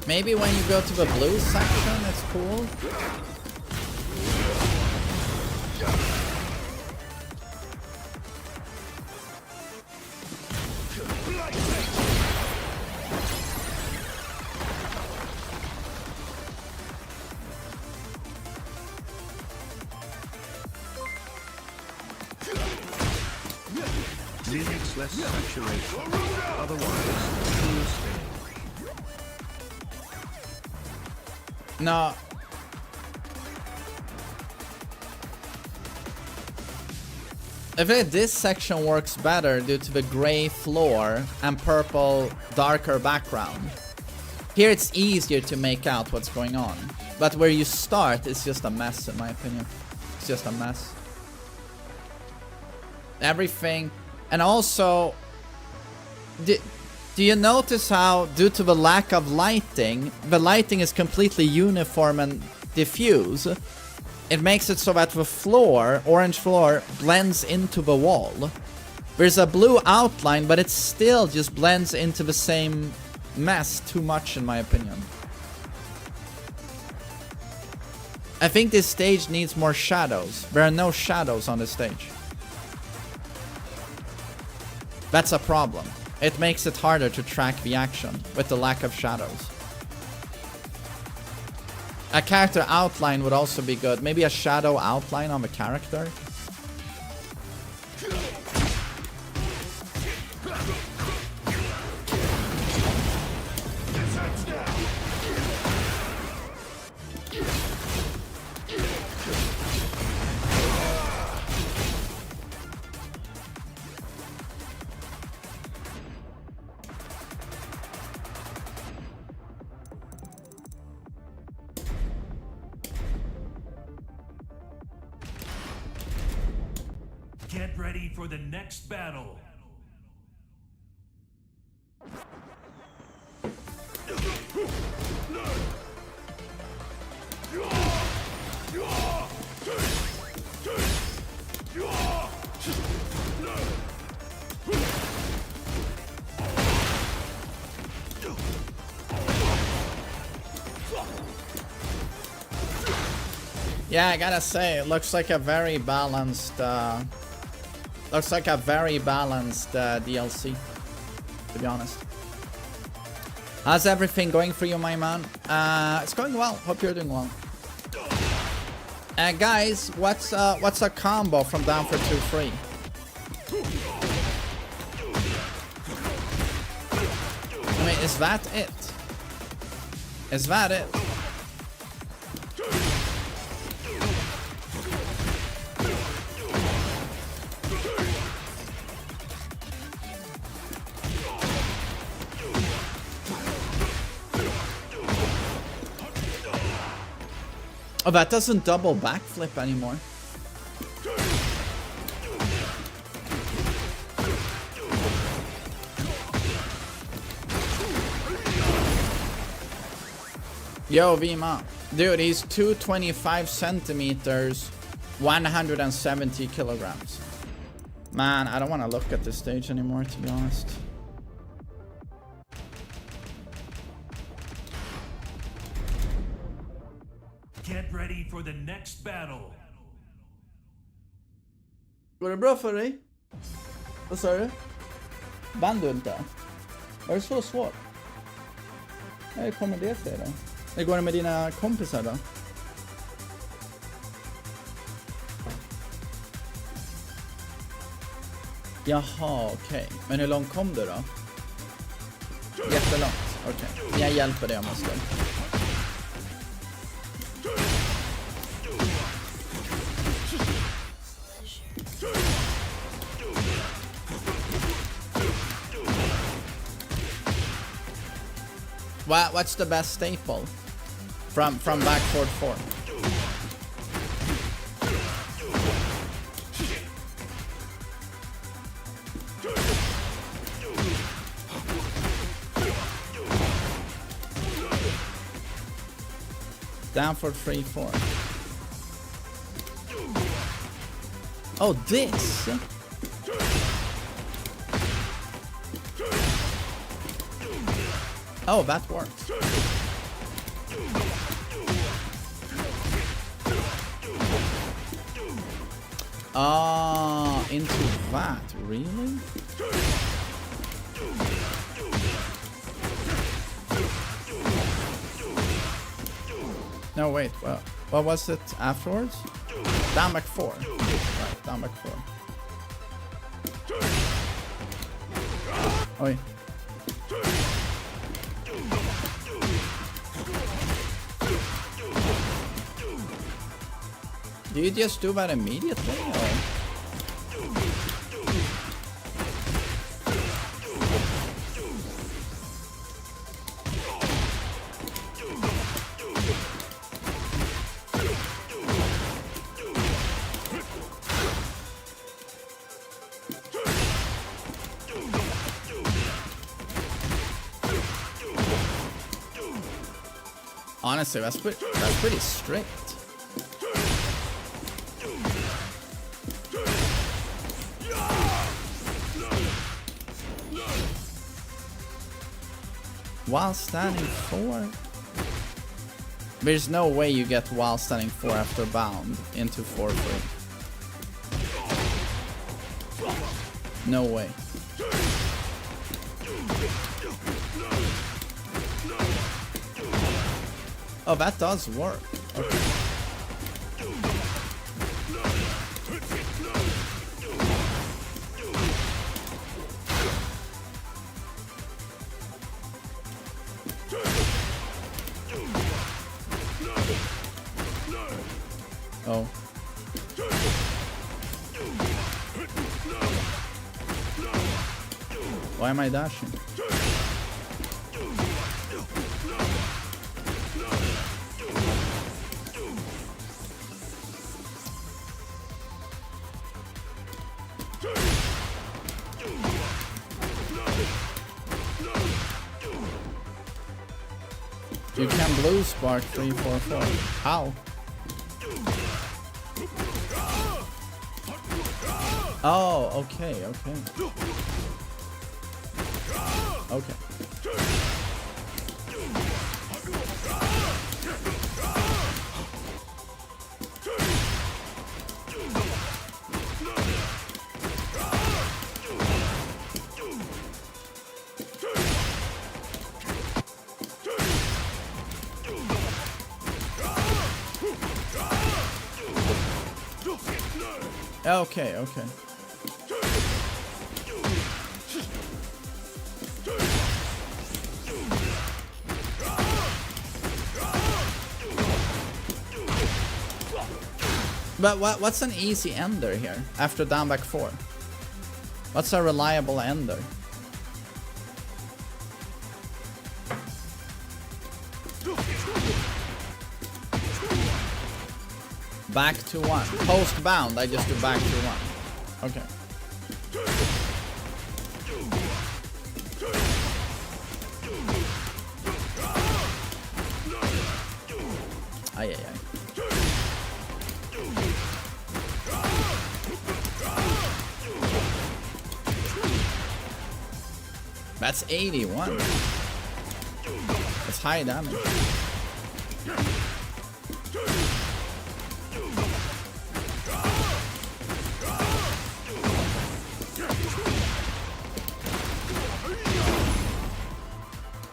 Maybe when you go to the blue section, it's cool. Needs less saturation. Otherwise, it will stay. No. This section works better due to the gray floor and purple darker background. Here it's easier to make out what's going on. But where you start, it's just a mess in my opinion. It's just a mess. Everything. And also, do you notice how, due to the lack of lighting, the lighting is completely uniform and diffuse? It makes it so that the floor, orange floor, blends into the wall. There's a blue outline, but it still just blends into the same mess too much, in my opinion. I think this stage needs more shadows. There are no shadows on this stage. That's a problem. It makes it harder to track the action with the lack of shadows. A character outline would also be good. Maybe a shadow outline on the character. Get ready for the next battle. Yeah, I gotta say, it looks like a very balanced, DLC, to be honest. How's everything going for you, my man? It's going well. Hope you're doing well. Guys, what's a combo from Down for 2-3? I mean, is that it? Is that it? Oh, that doesn't double backflip anymore. Yo, Vima. Dude, he's 225 centimeters, 170 kilograms. Man, I don't want to look at this stage anymore, to be honest. Get ready for the next battle. Går det bra för dig? Vad sa du? Vann du inte? Var det så svårt? Hur kommer det sig då? Hur går det med dina kompisar då? Jaha, okej. Men hur långt kom du då? Jättelångt, okej. Jag hjälper dig om jag ska. What's the best staple from backboard 4? Down for 3-4. Oh, this. Oh, that works. Ah, into that, really? No, wait, well, what was it afterwards? Down back 4. Right, down back 4. Oi. Do you just do that immediately, or? Honestly, that's pretty strict. While standing 4? There's no way you get while standing 4 after bound into 4-3. No way. Oh, that does work. Okay. Oh. Why am I dashing? You can blue spark 3-4-4. How? Oh, okay, okay. Okay. Okay, okay. But what's an easy ender here after down back 4? What's a reliable ender? Back to 1. Post bound, I just do back to 1. Okay. Ay, ay, ay. That's 81. That's high damage.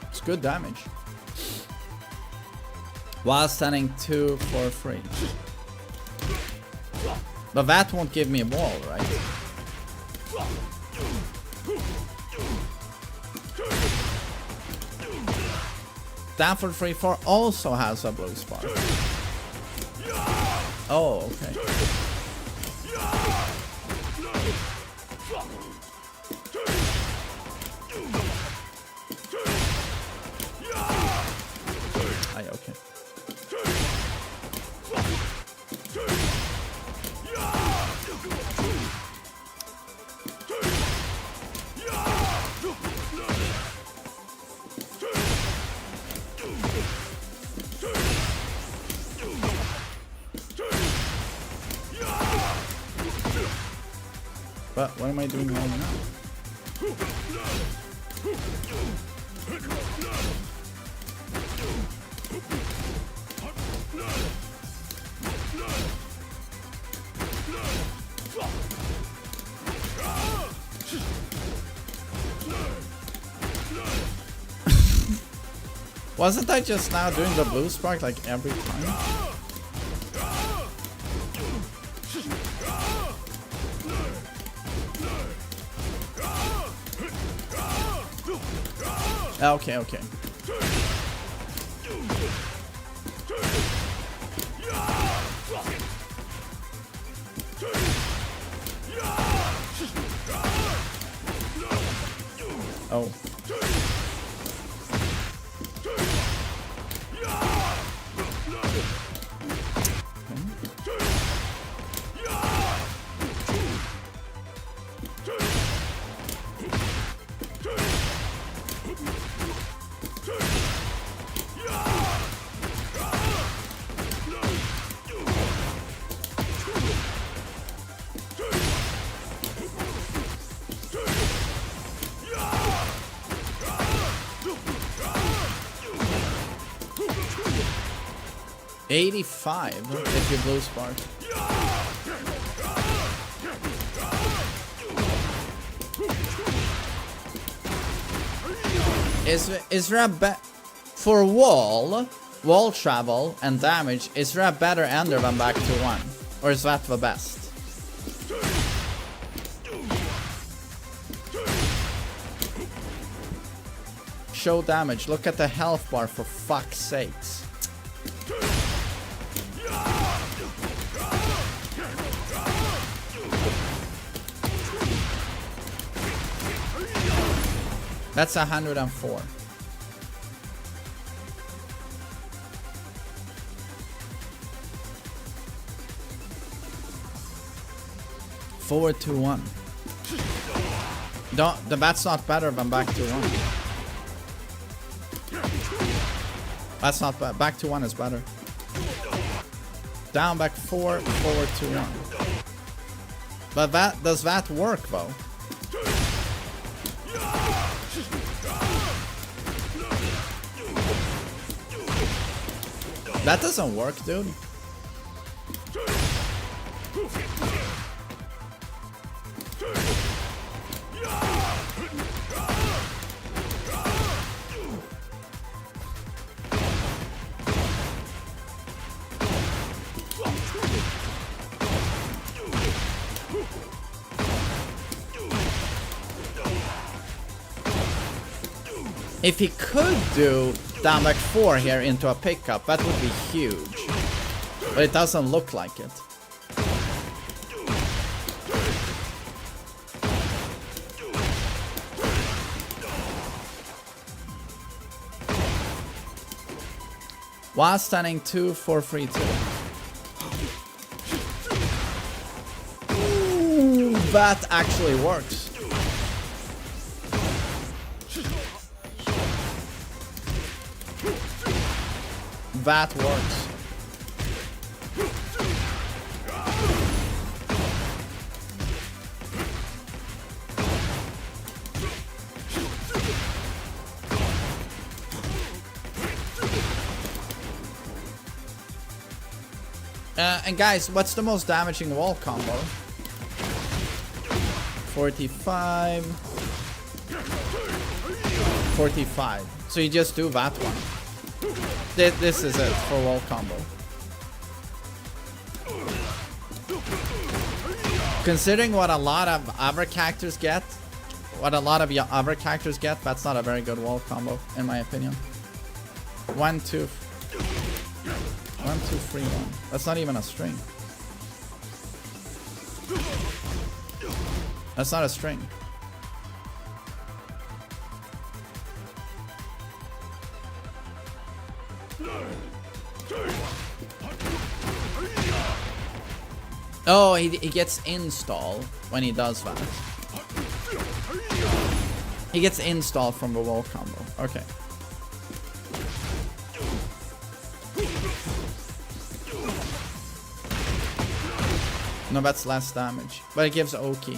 It's good damage. While standing 2 for free. But that won't give me a wall, right? Stanford 3-4 also has a blue spark. Oh, okay. Aye, okay. But what am I doing wrong now? Wasn't I just now doing the blue spark like every time? Okay, okay. Oh. $85 if you blue spark. Is there a for wall travel and damage? Is there a better ender than back to 1, or is that the best? Show damage. Look at the health bar, for fuck's sakes. That's 104. Forward to 1. That's not better than back to 1. That's not bad. Back to 1 is better. Down, back 4, forward to 1. But does that work though? That doesn't work, dude. If he could do down back 4 here into a pickup, that would be huge. But it doesn't look like it. While standing 2 for free 2. Ooh, that actually works. That works. And guys, what's the most damaging wall combo? 45. 45. So you just do that one. This is it for wall combo. Considering what a lot of other characters get, that's not a very good wall combo, in my opinion. 1, 2, 1, 2, 3, 1. That's not even a string. That's not a string. Oh, he gets install when he does that. He gets install from the wall combo. Okay. No, that's less damage. But it gives Oki.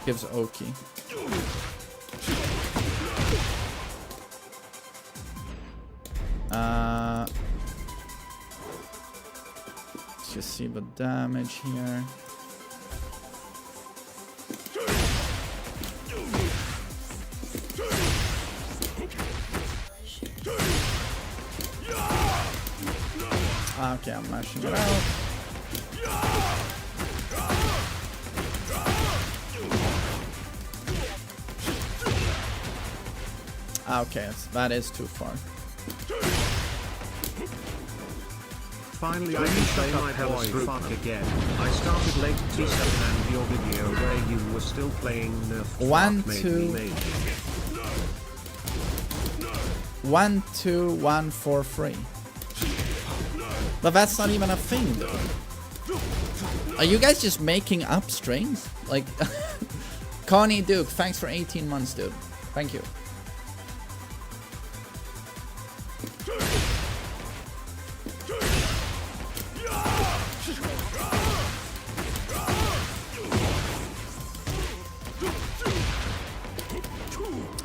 Gives Oki. Let's just see the damage here. Okay, I'm mashing it out. Okay, that is too far. Finally, I can play my Hellas group fuck again. I started late T7 and your video where you were still playing Nerf 1, made 2. me made. 1, 2, 1, 4, 3. But that's not even a thing, though. Are you guys just making up strings? Like, Connie Duke, thanks for 18 months, dude. Thank you.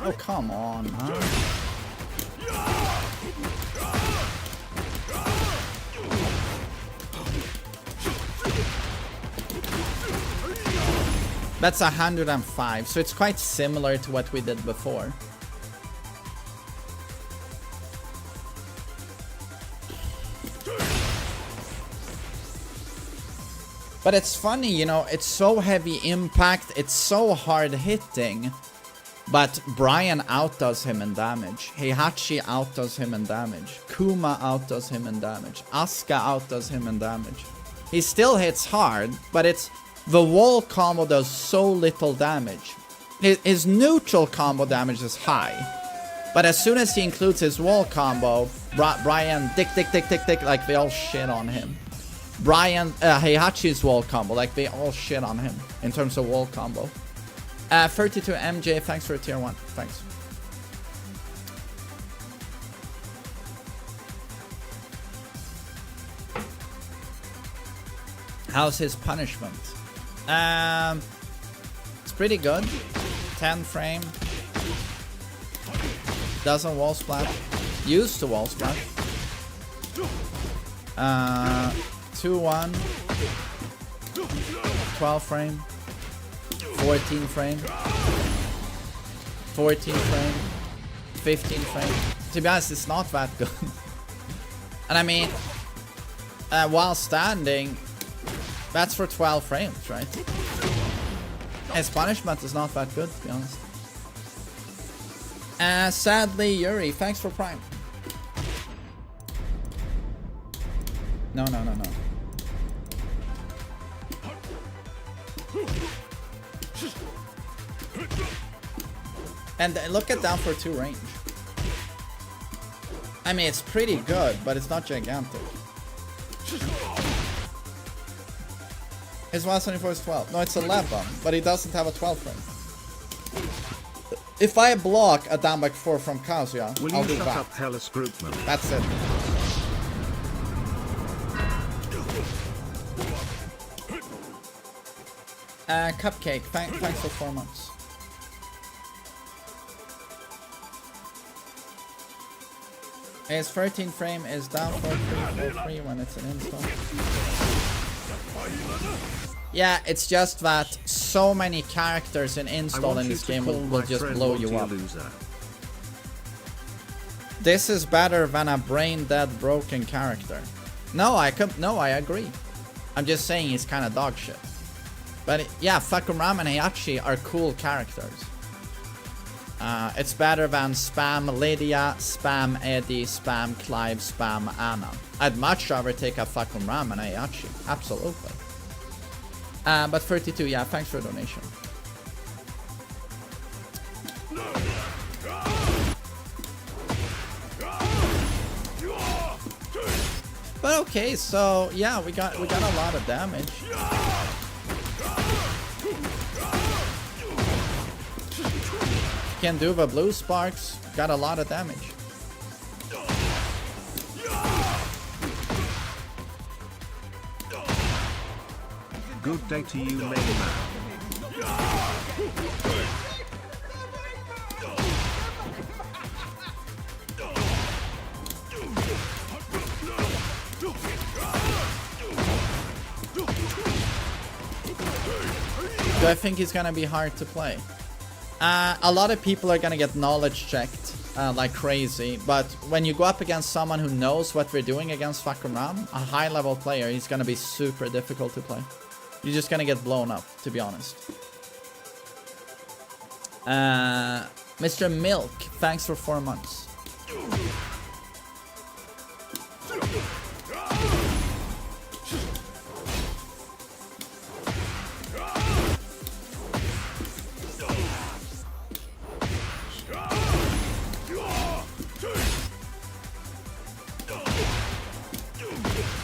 Oh, come on, huh? That's 105, so it's quite similar to what we did before. But it's funny, you know, it's so heavy impact, it's so hard hitting, but Brian outdoes him in damage. Heihachi outdoes him in damage. Kuma outdoes him in damage. Asuka outdoes him in damage. He still hits hard, but it's the wall combo does so little damage. His neutral combo damage is high, but as soon as he includes his wall combo, Brian dick, like they all shit on him. Brian Heihachi's wall combo, like they all shit on him in terms of wall combo. 32 MJ, thanks for a tier 1. Thanks. How's his punishment? It's pretty good. 10 frame. Doesn't wall splat. Used to wall splat. 2-1. 12 frame. 14 frame. 14 frame. 15 frame. To be honest, it's not that good. And I mean, while standing, that's for 12 frames, right? His punishment is not that good, to be honest. Sadly, Yuri, thanks for Prime. No. And look at down for 2 range. I mean, it's pretty good, but it's not gigantic. His 174 is 12. No, it's 11, but he doesn't have a 12 frame. If I block a down back 4 from Kazuya, Will I'll you do shut that. up, Hellas Groupman? That's it. Cupcake, thanks for 4 months. His 13 frame is down for free when it's an install. Yeah, it's just that so many characters in install in this game will just blow you up. This is better than a brain dead broken character. No, I agree. I'm just saying he's kind of dog shit. But yeah, Fahkumram and Heihachi are cool characters. It's better than spam Lydia, spam Eddie, spam Clive, spam Anna. I'd much rather take a Fahkumram and Heihachi. Absolutely. But 32, yeah, thanks for the donation. But okay, so yeah, we got a lot of damage. Can do the blue sparks, got a lot of damage. Good day to you, main man. Do I think he's gonna be hard to play? A lot of people are gonna get knowledge checked like crazy, but when you go up against someone who knows what we're doing against Fahkumram, a high level player, he's gonna be super difficult to play. You're just gonna get blown up, to be honest. Mr. Milk, thanks for 4 months.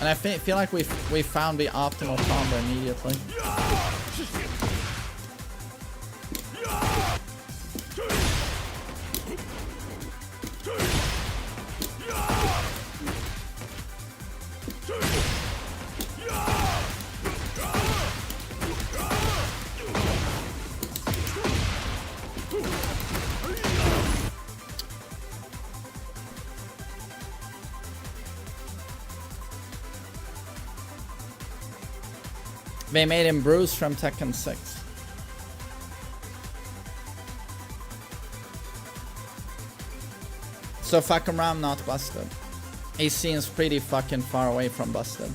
And I feel like we found the optimal combo immediately. They made him Bruce from Tekken 6. So Fahkumram not busted. He seems pretty fucking far away from busted.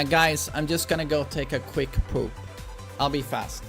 Guys, I'm just gonna go take a quick poop. I'll be fast.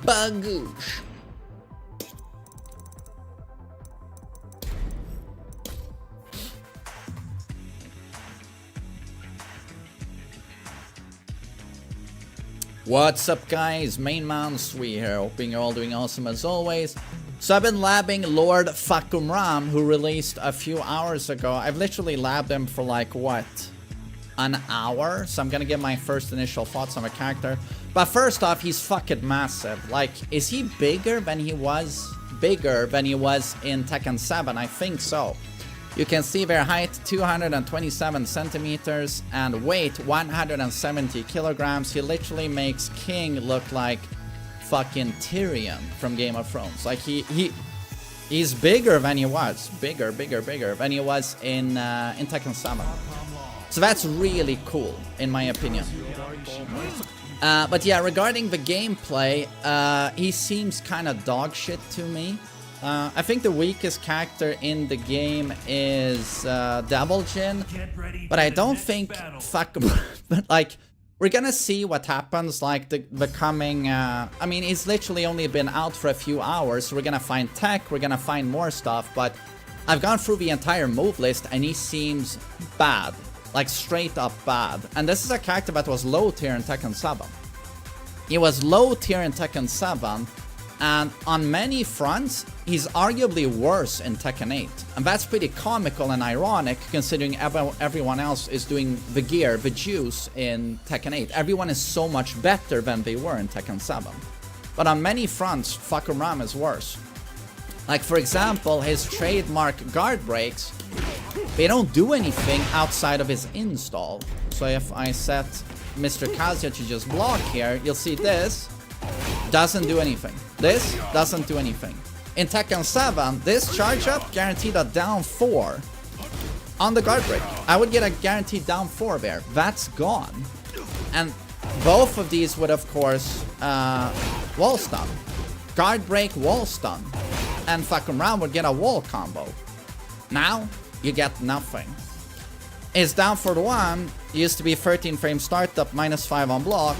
Bagoosh. What's up, guys? MainManSWE here, hoping you're all doing awesome as always. So I've been labbing Lord Fahkumram, who released a few hours ago. I've literally labbed him for like, what, an hour? So I'm gonna give my first initial thoughts on the character. But first off, he's fucking massive. Like, is he bigger than he was in Tekken 7? I think so. You can see their height 227 centimeters and weight 170 kilograms. He literally makes King look like fucking Tyrion from Game of Thrones. Like he's bigger than he was. Bigger than he was in Tekken 7. So that's really cool in my opinion. But yeah, regarding the gameplay, he seems kind of dog shit to me. I think the weakest character in the game is Double Jin, but I don't think but like, we're gonna see what happens, like the coming, I mean, he's literally only been out for a few hours, so we're gonna find tech, we're gonna find more stuff, but I've gone through the entire move list and he seems bad, like straight up bad. And this is a character that was low tier in Tekken 7. He was low tier in Tekken 7, and on many fronts, he's arguably worse in Tekken 8. And that's pretty comical and ironic, considering everyone else is doing the gear, the juice in Tekken 8. Everyone is so much better than they were in Tekken 7. But on many fronts, Fahkumram is worse. Like, for example, his trademark guard breaks, they don't do anything outside of his install. So if I set Mr. Kazuya to just block here, you'll see this doesn't do anything. This doesn't do anything. In Tekken 7, this charge up guaranteed a down 4 on the guard break. I would get a guaranteed down 4 there. That's gone. And both of these would, of course, wall stun. Guard break, wall stun. And Fahkumram would get a wall combo. Now, you get nothing. His down for the 1 used to be 13 frame startup, -5 on block.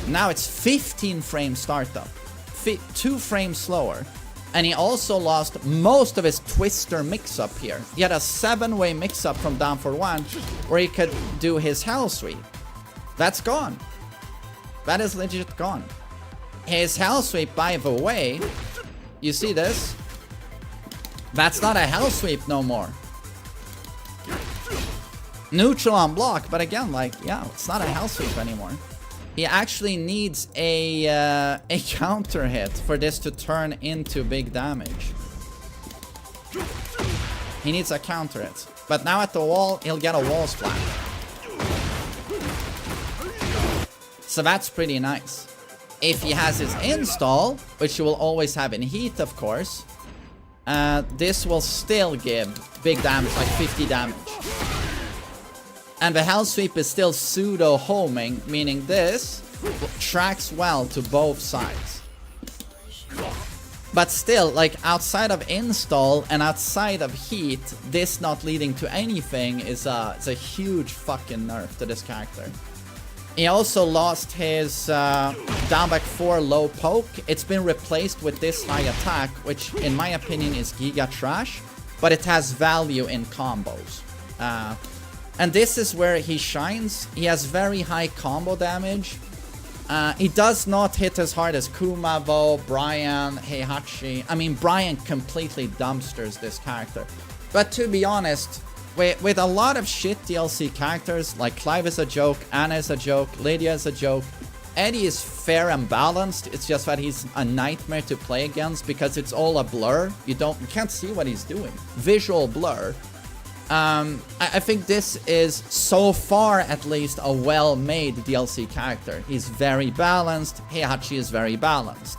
Now it's 15 frame startup. 2 frames slower. And he also lost most of his twister mix-up here. He had a 7-way mix-up from down for 1 where he could do his hell sweep. That's gone. That is legit gone. His hell sweep, by the way, you see this? That's not a hell sweep no more. Neutral on block, but again, like, yeah, it's not a hell sweep anymore. He actually needs a counter hit for this to turn into big damage. He needs a counter hit. But now at the wall, he'll get a wall splat. So that's pretty nice. If he has his install, which you will always have in heat, of course, this will still give big damage, like 50 damage. And the hell sweep is still pseudo homing, meaning this tracks well to both sides. But still, like, outside of install and outside of heat, this not leading to anything is it's a huge fucking nerf to this character. He also lost his down back 4 low poke. It's been replaced with this high attack, which in my opinion is giga trash, but it has value in combos. And this is where he shines. He has very high combo damage. He does not hit as hard as Kuma, though, Brian, Heihachi. I mean, Brian completely dumpsters this character. But to be honest, with a lot of shit DLC characters, like Clive is a joke, Anna is a joke, Lydia is a joke, Eddie is fair and balanced. It's just that he's a nightmare to play against because it's all a blur. You can't see what he's doing. Visual blur. I think this is, so far at least, a well-made DLC character. He's very balanced. Heihachi is very balanced.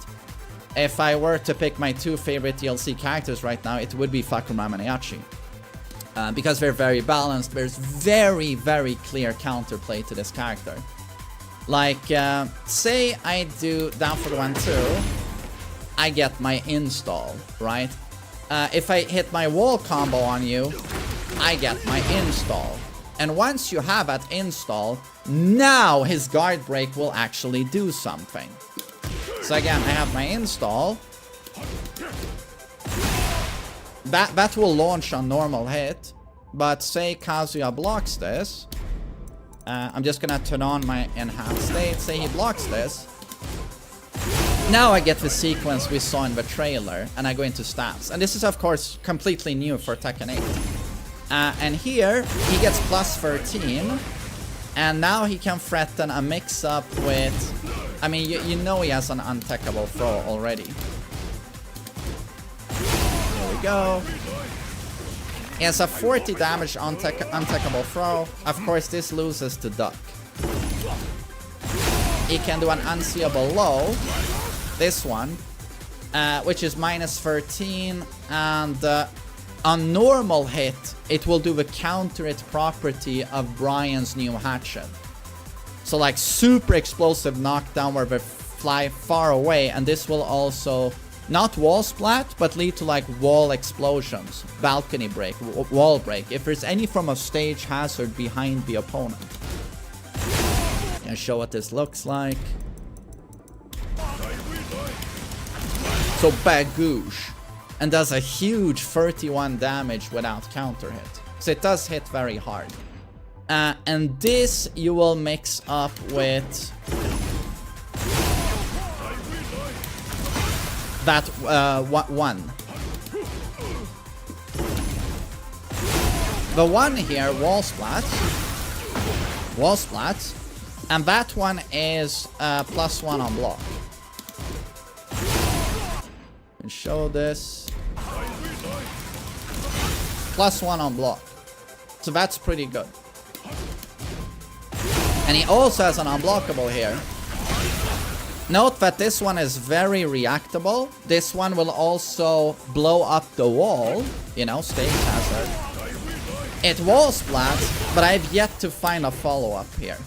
If I were to pick my 2 favorite DLC characters right now, it would be Fahkumram and Heihachi. Because they're very balanced, there's very, very clear counterplay to this character. Like, say I do down for the 1-2, I get my install, right? If I hit my wall combo on you, I get my install. And once you have that install, now his guard break will actually do something. So again, I have my install. That will launch on normal hit. But say Kazuya blocks this. I'm just gonna turn on my enhanced state. Say he blocks this. Now I get the sequence we saw in the trailer, and I go into stats. And this is, of course, completely new for Tekken 8. And here, he gets plus 13. And now he can threaten a mix-up with... I mean, you know he has an untechable throw already. Here we go. He has a 40 damage untechable throw. Of course, this loses to duck. He can do an unseeable low. This one, which is minus 13, and on normal hit, it will do the counter hit property of Brian's new hatchet. So like super explosive knockdown where they fly far away, and this will also not wall splat, but lead to like wall explosions, balcony break, wall break, if there's any form of stage hazard behind the opponent. I'll show what this looks like. So Bagoosh, and does a huge 31 damage without counter hit. So it does hit very hard. And this you will mix up with that one. The one here, wall splats, and that one is +1 on block. And show this. +1 on block. So that's pretty good. And he also has an unblockable here. Note that this one is very reactable. This one will also blow up the wall. You know, stage hazard. It wall splats, but I've yet to find a follow-up here.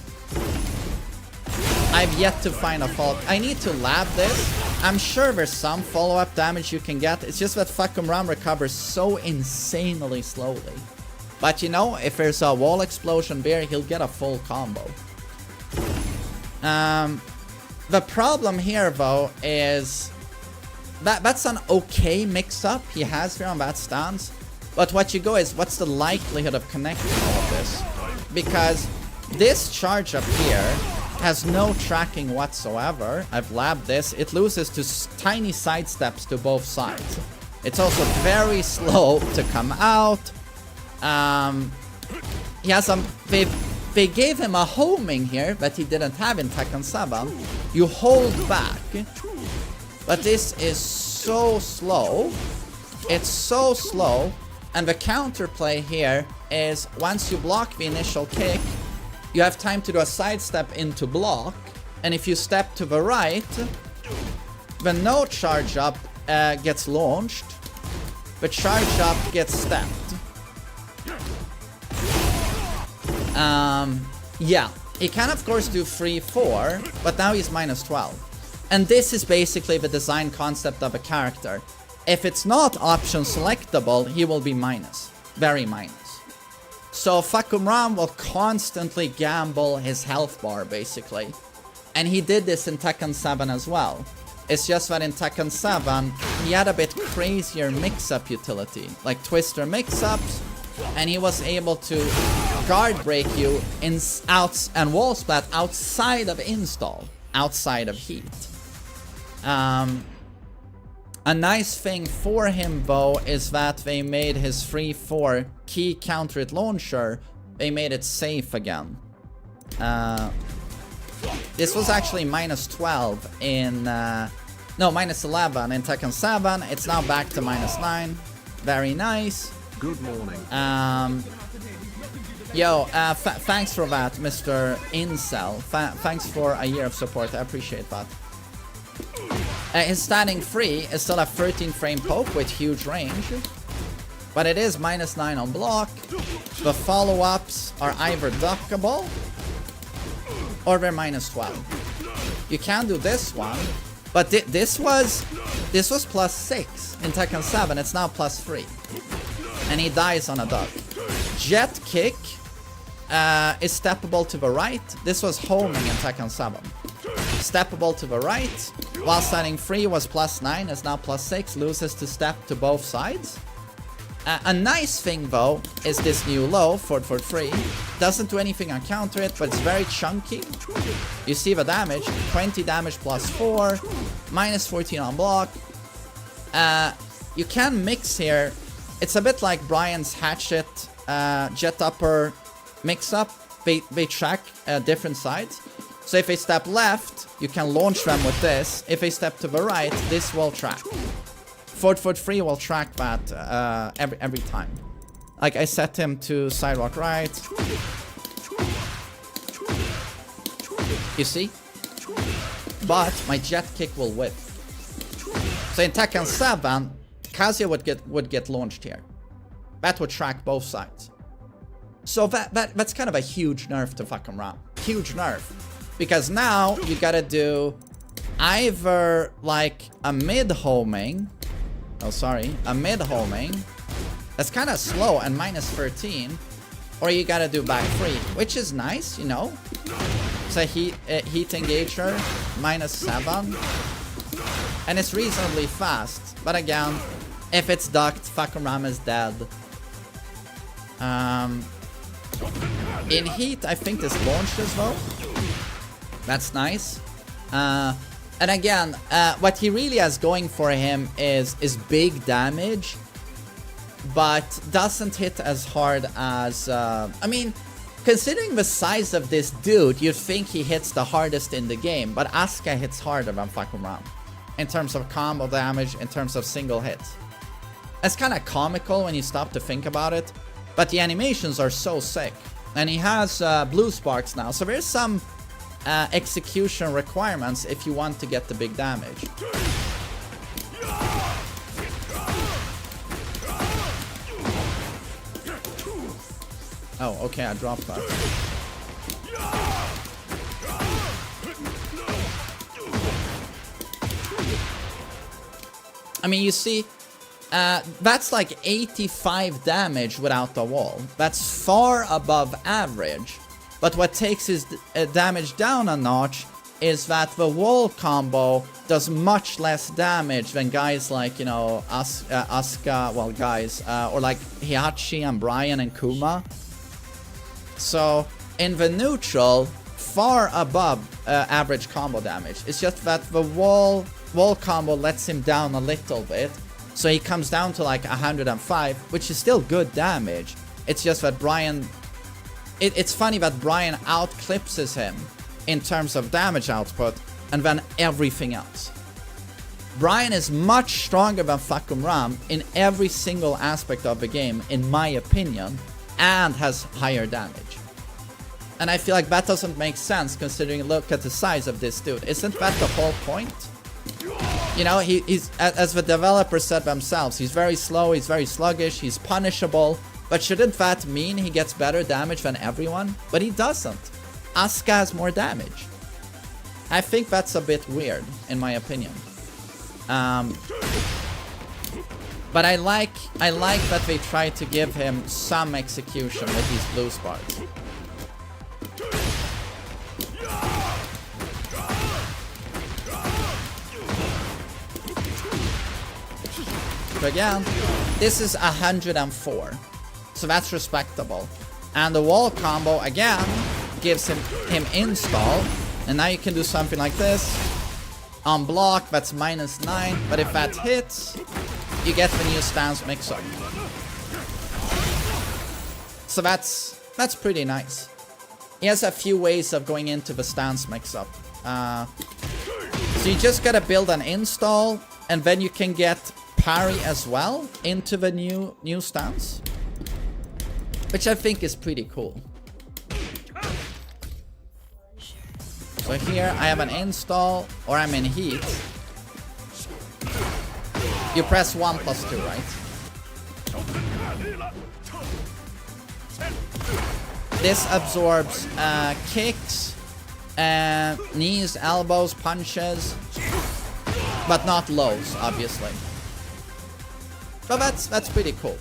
I've yet to find a follow-up. I need to lab this. I'm sure there's some follow-up damage you can get. It's just that Fahkumram recovers so insanely slowly. But you know, if there's a wall explosion there, he'll get a full combo. The problem here, though, is that's an okay mix-up he has here on that stance. But what you go is, what's the likelihood of connecting all of this? Because this charge up here has no tracking whatsoever. I've labbed this. It loses to tiny side steps to both sides. It's also very slow to come out. He has some... They gave him a homing here that he didn't have in Tekken 7. You hold back. But this is so slow. It's so slow. And the counterplay here is once you block the initial kick, you have time to do a sidestep into block. And if you step to the right, the no charge up gets launched. The charge up gets stepped. Yeah, he can of course do 3-4, but now he's -12. And this is basically the design concept of a character. If it's not option selectable, he will be minus. Very minus. So Fahkumram will constantly gamble his health bar, basically. And he did this in Tekken 7 as well. It's just that in Tekken 7, he had a bit crazier mix-up utility. Like Twister mix-ups, and he was able to guard break you in outs and wall splat outside of install, outside of heat. A nice thing for him though is that they made his 3-4 key counter hit launcher, they made it safe again. This was actually -12 in no, -11 in Tekken 7. It's now back to -9. Very nice. Good morning. Thanks for that, Mr. Incel. Thanks for a year of support. I appreciate that. His standing free is still a 13 frame poke with huge range. But it is -9 on block. The follow-ups are either duckable or they're -12. You can do this one, but this was +6 in Tekken 7. It's now +3. And he dies on a duck. Jet kick is steppable to the right. This was homing in Tekken 7. Steppable to the right. while standing free was +9, is now +6, loses to step to both sides. A nice thing though is this new low, forward 3. Doesn't do anything on counter it, but it's very chunky. You see the damage, 20 damage +4, -14 on block. You can mix here. It's a bit like Brian's Hatchet Jet Upper mix-up. They track different sides. So if they step left, you can launch them with this. If they step to the right, this will track. Forward 3 will track that every time. Like I set him to sidewalk right. You see? But my jet kick will whip. So in Tekken 7, Kazuya would get launched here. That would track both sides. So that's kind of a huge nerf to Fahkumram. Huge nerf. Because now you gotta do either like a mid-homing. Oh, sorry. A mid-homing. That's kind of slow and -13. Or you gotta do back 3, which is nice, you know. It's a heat engager, -7. And it's reasonably fast. But again, if it's ducked, Fahkumram is dead. In heat, I think this launched as well. That's nice. And again, what he really has going for him is big damage, but doesn't hit as hard as... I mean, considering the size of this dude, you'd think he hits the hardest in the game, but Asuka hits harder than Fahkumram. In terms of combo damage, in terms of single hits. It's kind of comical when you stop to think about it, but the animations are so sick. And he has blue sparks now, so there's some execution requirements if you want to get the big damage. Oh, okay, I dropped that. I mean, you see, that's like 85 damage without the wall. That's far above average. But what takes his damage down a notch is that the wall combo does much less damage than guys like, you know, Asuka, well, guys, or like Heihachi and Brian and Kuma. So, in the neutral, far above average combo damage. It's just that the wall combo lets him down a little bit. So he comes down to like 105, which is still good damage. It's just that Brian... It's funny that Brian outclipses him in terms of damage output and then everything else. Brian is much stronger than Fahkumram in every single aspect of the game, in my opinion, and has higher damage. And I feel like that doesn't make sense considering, look at the size of this dude. Isn't that the whole point? You know, he's, as the developers said themselves, he's very slow, he's very sluggish, he's punishable. But shouldn't that mean he gets better damage than everyone? But he doesn't. Asuka has more damage. I think that's a bit weird, in my opinion. But I like that they try to give him some execution with these blue sparks. So again, this is 104. So that's respectable. And the wall combo, again, gives him install. And now you can do something like this. On block, that's -9. But if that hits, you get the new stance mix-up. So that's pretty nice. He has a few ways of going into the stance mix-up. So you just gotta build an install, and then you can get parry as well into the new stance. Which I think is pretty cool. So here I have an install, or I'm in heat. You press 1 + 2, right? This absorbs kicks, knees, elbows, punches, but not lows, obviously. So that's pretty cool.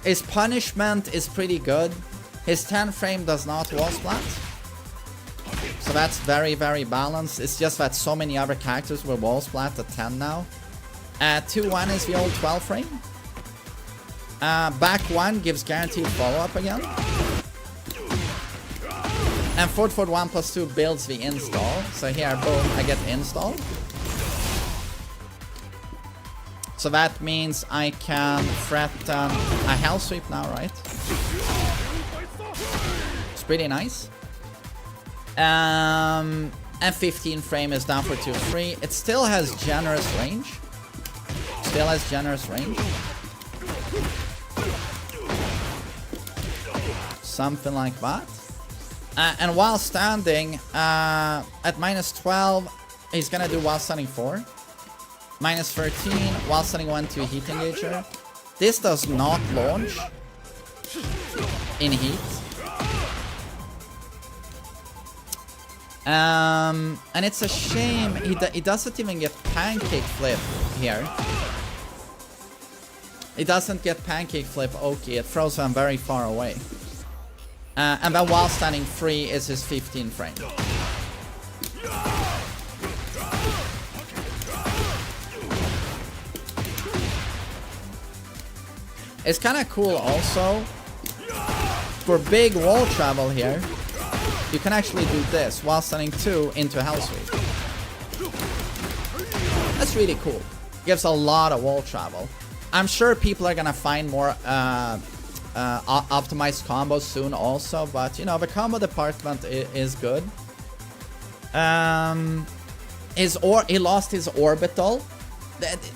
His punishment is pretty good. His 10 frame does not wall splat. So that's very, very balanced. It's just that so many other characters will wall splat at 10 now. 2-1 is the old 12 frame. Back 1 gives guaranteed follow-up again. And forward 1+2 builds the install. So here, boom, I get installed. So that means I can threat a hell sweep now, right? It's pretty nice. And 15 frame is down for 2-3. It still has generous range. Still has generous range. Something like that. And while standing, at -12, he's gonna do while standing 4. -13, while standing 1-2 heat engager. This does not launch in heat. And it's a shame he doesn't even get pancake flip here. It doesn't get pancake flip Oki. It throws him very far away. And then while standing 3 is his 15 frame. It's kind of cool also. For big wall travel here, you can actually do this while standing 2 into Hell Sweep. That's really cool. Gives a lot of wall travel. I'm sure people are gonna find more optimized combos soon also, but you know, the combo department is good. He lost his Orbital.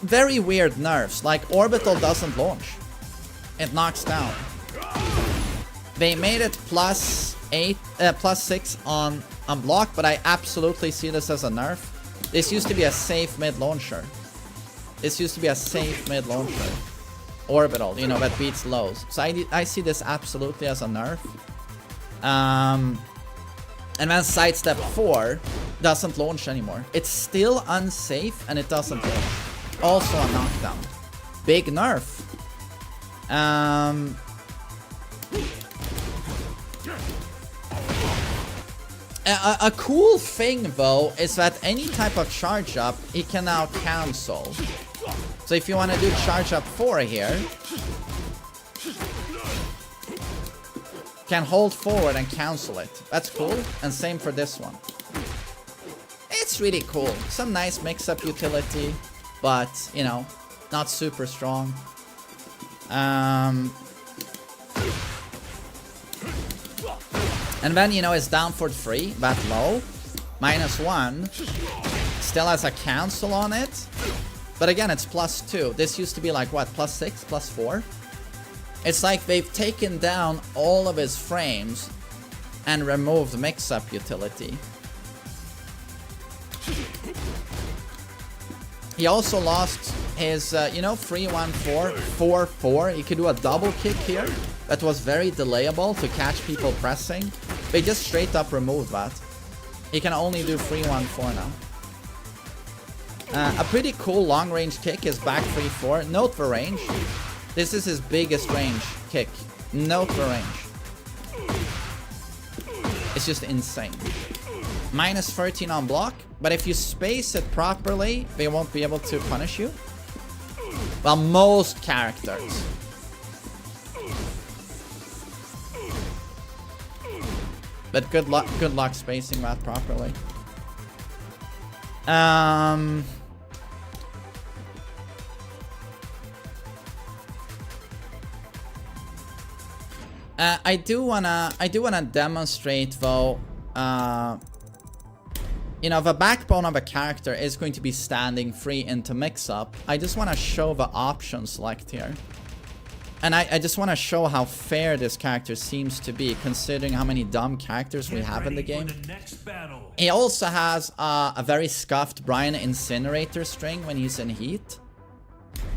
Very weird nerfs. Like, Orbital doesn't launch. It knocks down. They made it +6 on block, but I absolutely see this as a nerf. This used to be a safe mid launcher. Orbital, you know, that beats lows. So I see this absolutely as a nerf. And then sidestep 4 doesn't launch anymore. It's still unsafe and it doesn't launch. Also a knockdown. Big nerf. A cool thing though is that any type of charge up he can now cancel. So if you want to do charge up 4 here, can hold forward and cancel it. That's cool. And same for this one. It's really cool. Some nice mix-up utility, but you know, not super strong. And then, you know, it's down for 3, that low. -1. Still has a cancel on it. But again, it's +2. This used to be like, what, +6, +4? It's like they've taken down all of his frames and removed mix-up utility. He also lost his, you know, 3-1-4, 4-4. He could do a double kick here that was very delayable to catch people pressing. They just straight up removed that. He can only do 3-1-4 now. A pretty cool long range kick is back 3-4. Note the range. This is his biggest range kick. Note the range. It's just insane. -13 on block, but if you space it properly, they won't be able to punish you. Well, most characters. But good luck spacing that properly. I do wanna demonstrate though. You know, the backbone of a character is going to be standing free into mix-up. I just want to show the option select here. And I just want to show how fair this character seems to be, considering how many dumb characters we have in the game. He also has a very scuffed Brian Incinerator string when he's in heat.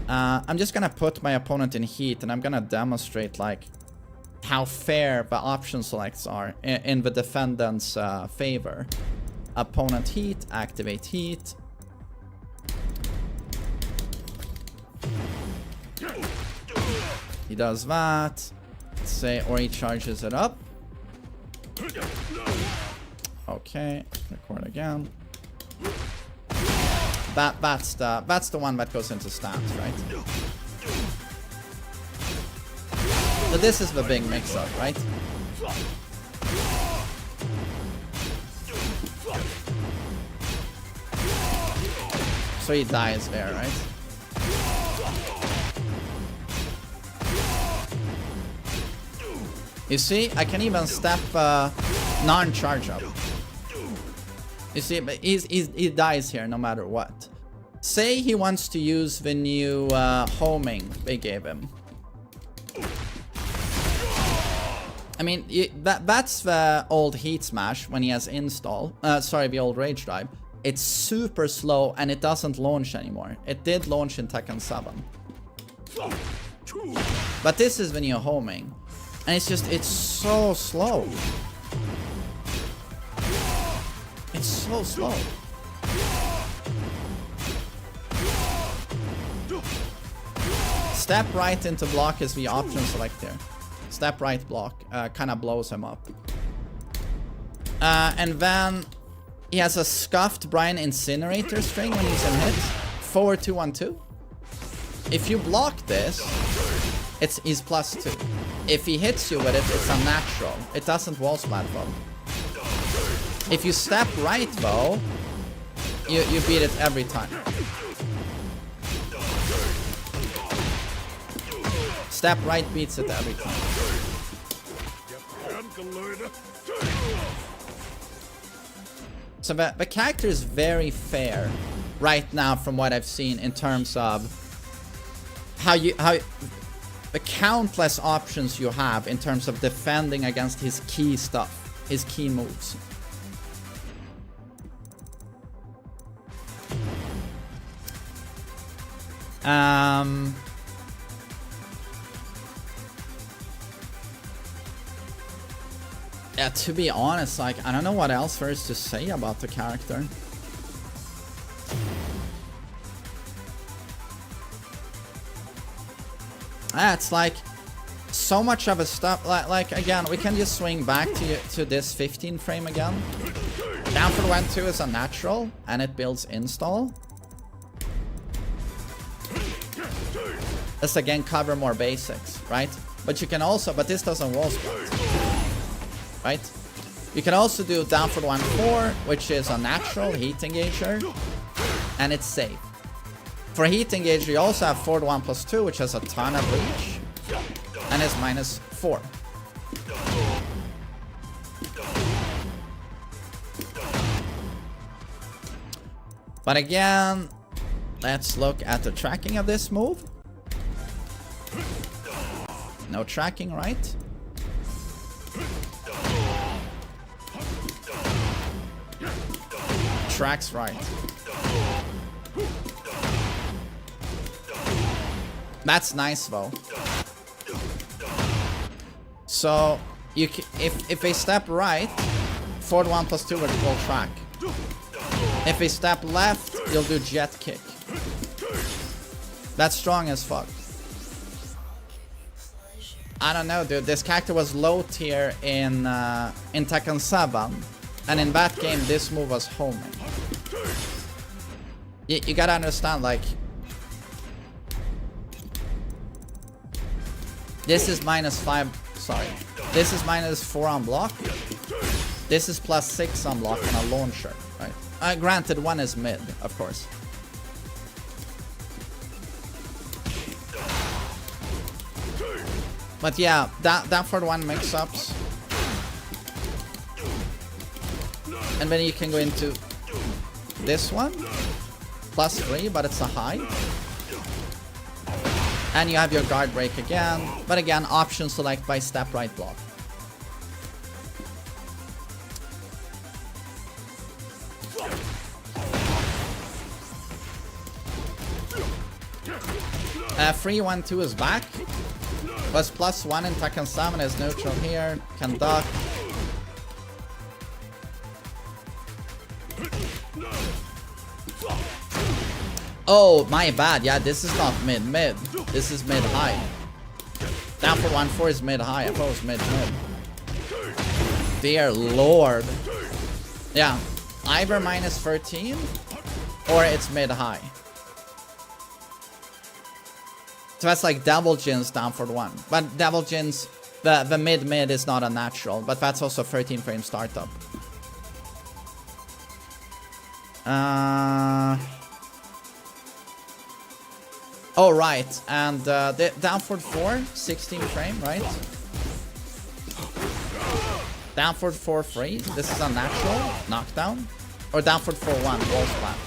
I'm just going to put my opponent in heat, and I'm going to demonstrate, like, how fair the option selects are in the defendant's favor. Opponent heat, activate heat. He does that. Say, or he charges it up. Okay, record again. That's the one that goes into stats, right? So this is the big mix-up, right? So he dies there, right? You see, I can even step non-charge up. You see, but he dies here no matter what. Say he wants to use the new homing they gave him. I mean, that's the old heat smash when he has install. Sorry, the old rage drive. It's super slow and it doesn't launch anymore. It did launch in Tekken 7. But this is the new homing. And it's so slow. It's so slow. Step right into block is the option select here. Step right block kind of blows him up. And then he has a scuffed Brian incinerator string when he's in hit. Forward 2-1-2. If you block this, he's +2. If he hits you with it, it's unnatural. It doesn't wall splat though. If you step right though, you beat it every time. Step right beats it every time. So the character is very fair right now from what I've seen in terms of how the countless options you have in terms of defending against his key stuff, his key moves. Yeah, to be honest, like, I don't know what else there is to say about the character. It's like so much of a stuff. Like again, we can just swing back to this 15 frame again. Down for 1-2 is unnatural, and it builds install. Let's again cover more basics, right? But you can also, but this doesn't wall split, right? You can also do down for 1-4, which is unnatural heat engager, and it's safe. For heat engager, you also have 4-1+2, which has a ton of reach, and is -4. But again, let's look at the tracking of this move. No tracking, right? Tracks right. That's nice though. So you if they step right, 4-1+2 will track. If they step left, you'll do jet kick. That's strong as fuck. I don't know, dude. This character was low tier in Tekken 7, and in that game, this move was homing. You gotta understand, like, this is -5. Sorry, this is -4 on block. This is +6 on block and a launcher, right? Granted, one is mid, of course. But yeah, that for one mix-ups. And then you can go into this one. +3, but it's a high. And you have your guard break again. But again, option select by step right block. Free 1-2 is back. Was +1 in Tekken 7, is neutral here. Can duck. Oh, my bad. Yeah, this is not mid-mid. This is mid-high. Down for 1-4 is mid-high. I thought it was mid-mid. Dear lord. Yeah. Either minus 13 or it's mid-high. So that's like Devil Jin's down for 1. But Devil Jin's, the mid-mid is not a natural. But that's also 13 frame startup. Oh, right. And the downward 4, 16 frame, right? Downward 4 free. This is a natural knockdown. Or downward 4-1, wall splat.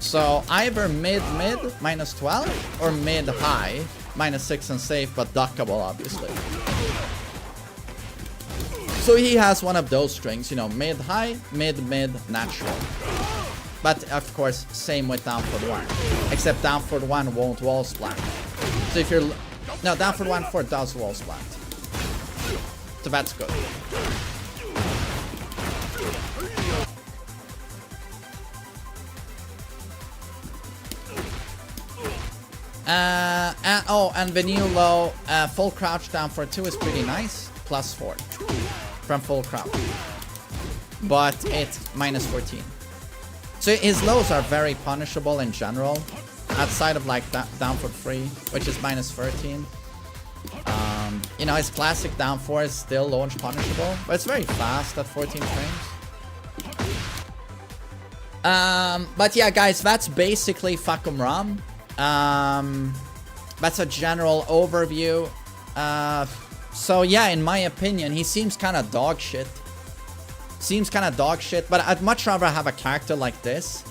So either mid-mid, minus 12, or mid-high, minus 6 and safe, but duckable, obviously. So he has one of those strings, you know, mid-high, mid-mid, natural. But of course, same with downward 1. Except downward 1 won't wall splat. So if you're... No, downward 1-4 does wall splat. So that's good. And the new low, full crouch down for 2 is pretty nice. Plus 4 from full crouch. But it's minus 14. So his lows are very punishable in general. Outside of like down for 3, which is minus 13. You know, his classic down 4 is still launch punishable. But it's very fast at 14 frames. But yeah, guys, that's basically Fahkumram. That's a general overview. So yeah, in my opinion, he seems kind of dog shit. But I'd much rather have a character like this.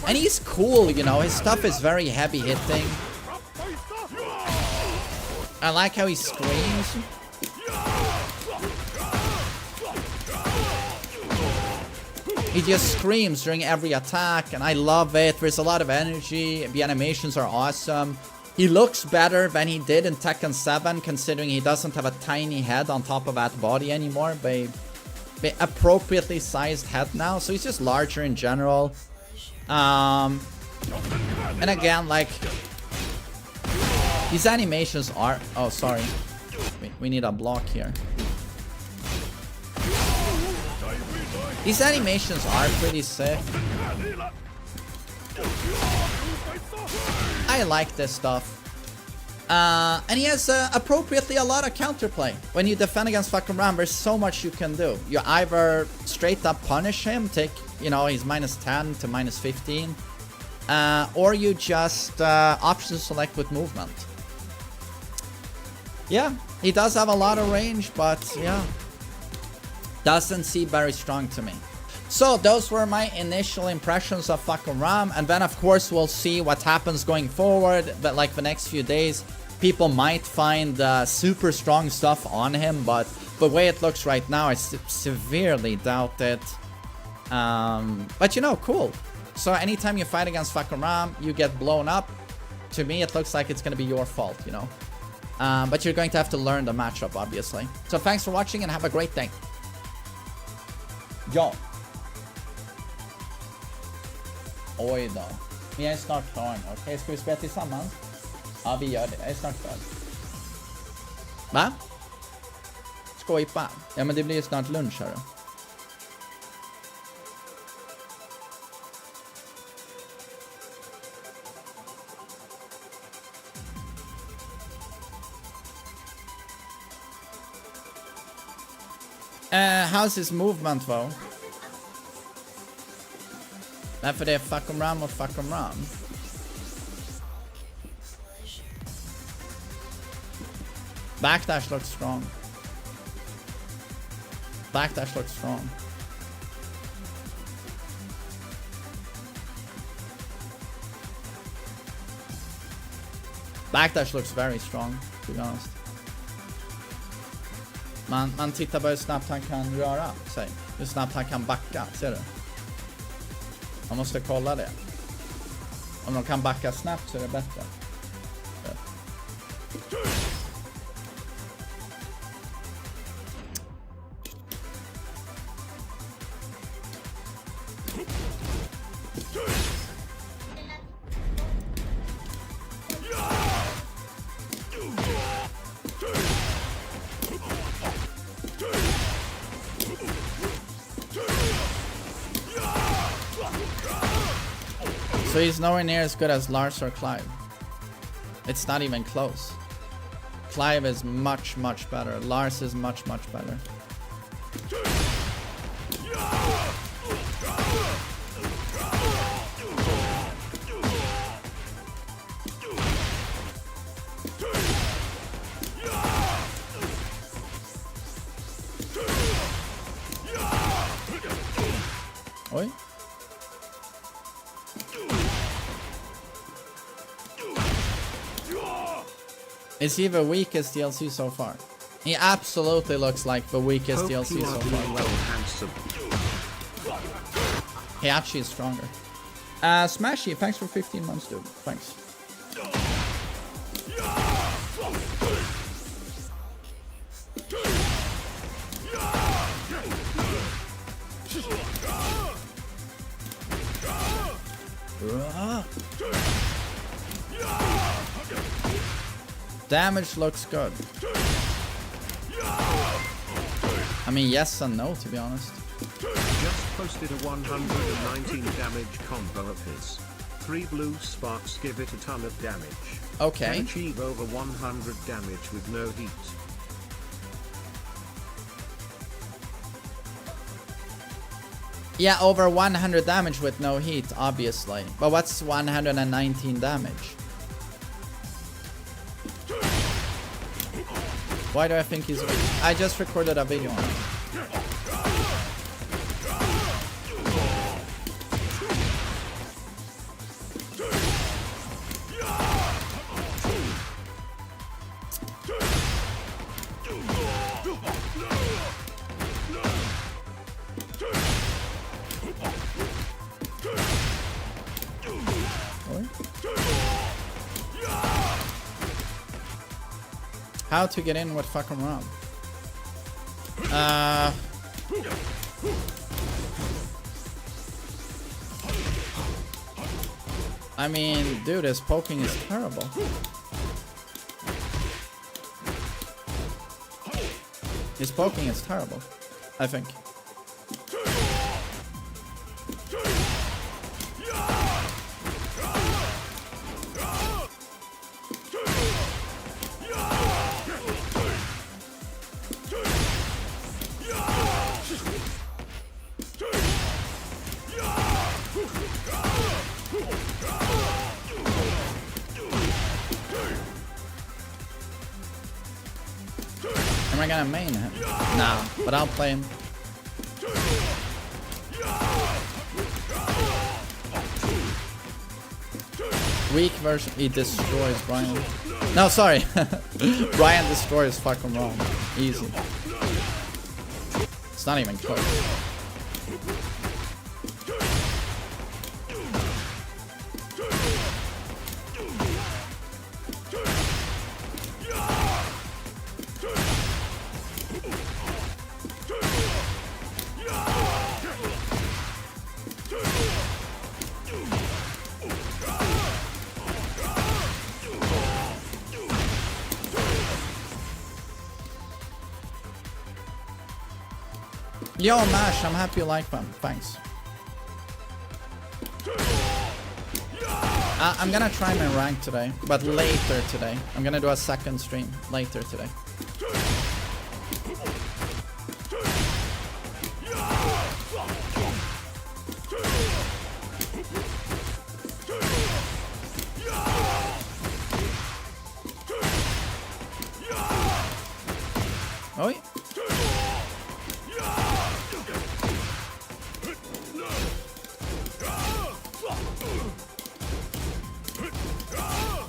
And he's cool, you know, his stuff is very heavy hitting. I like how he screams. He just screams during every attack, and I love it. There's a lot of energy. The animations are awesome. He looks better than he did in Tekken 7, considering he doesn't have a tiny head on top of that body anymore. The appropriately sized head now, so he's just larger in general. And again, like, these animations are... Oh, sorry. We need a block here. These animations are pretty sick. I like this stuff. And he has appropriately a lot of counterplay. When you defend against Fahkumram, there's so much you can do. You either straight up punish him, take, you know, he's minus 10 to minus 15. Or you just option select with movement. Yeah, he does have a lot of range, but yeah. Doesn't seem very strong to me. So those were my initial impressions of Fahkumram, and then of course we'll see what happens going forward. But like the next few days, people might find super strong stuff on him, but the way it looks right now, I severely doubt it. But you know, cool. So anytime you fight against Fahkumram, you get blown up. To me, it looks like it's gonna be your fault, you know. But you're going to have to learn the matchup, obviously. So thanks for watching and have a great day. Ja. Oj då. Men jag är snart klar nu. Okej, ska vi spela tillsammans? Ja, vi gör det. Jag är snart klar. Va? Skojpa. Ja, men det blir ju snart lunch här då. How's his movement though? För det är Fahkumram och Fahkumram. Backdash looks strong. Backdash looks strong. Backdash looks very strong, to be honest. Man tittar på hur snabbt han kan röra sig. Hur snabbt han kan backa, ser du? Man måste kolla det. Om de kan backa snabbt så är det bättre. So he's nowhere near as good as Lars or Clive. It's not even close. Clive is much, much better. Lars is much, much better. Oi. Is he the weakest DLC so far? He absolutely looks like the weakest Hope DLC you so are doing far. well, handsome. He actually is stronger. Smashy, thanks for 15 months, dude. Thanks. Damage looks good. I mean, yes and no, to be honest. Just posted a 119 damage combo of his. 3 blue sparks give it a ton of damage. Okay. Can achieve over 100 damage with no heat. Yeah, over 100 damage with no heat, obviously. But what's 119 damage? Why do I think he's weak? I just recorded a video on it. How to get in with Fahkumram? I mean, dude, his poking is terrible. His poking is terrible, I think. Am I gonna main him? Nah, but I'll play him. Weak version. He destroys Brian. No, sorry. Brian destroys Fahkumram. Easy. It's not even close. Yo, Mash, I'm happy you like them. Thanks. I'm gonna try my rank today, but later today. I'm gonna do a second stream later today. Oi.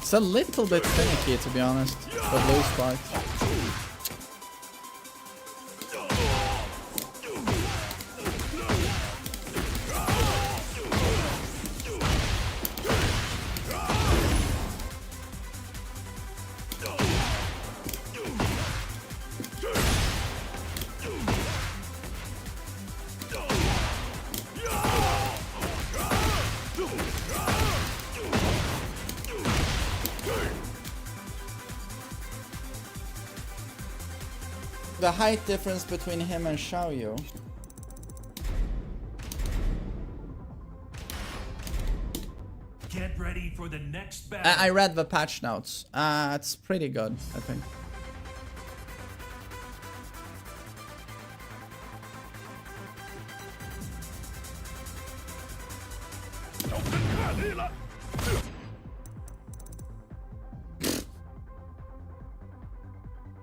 It's a little bit finicky, to be honest, the blue spark. The height difference between him and Xiaoyu. Get ready for the next battle. I read the patch notes. It's pretty good, I think.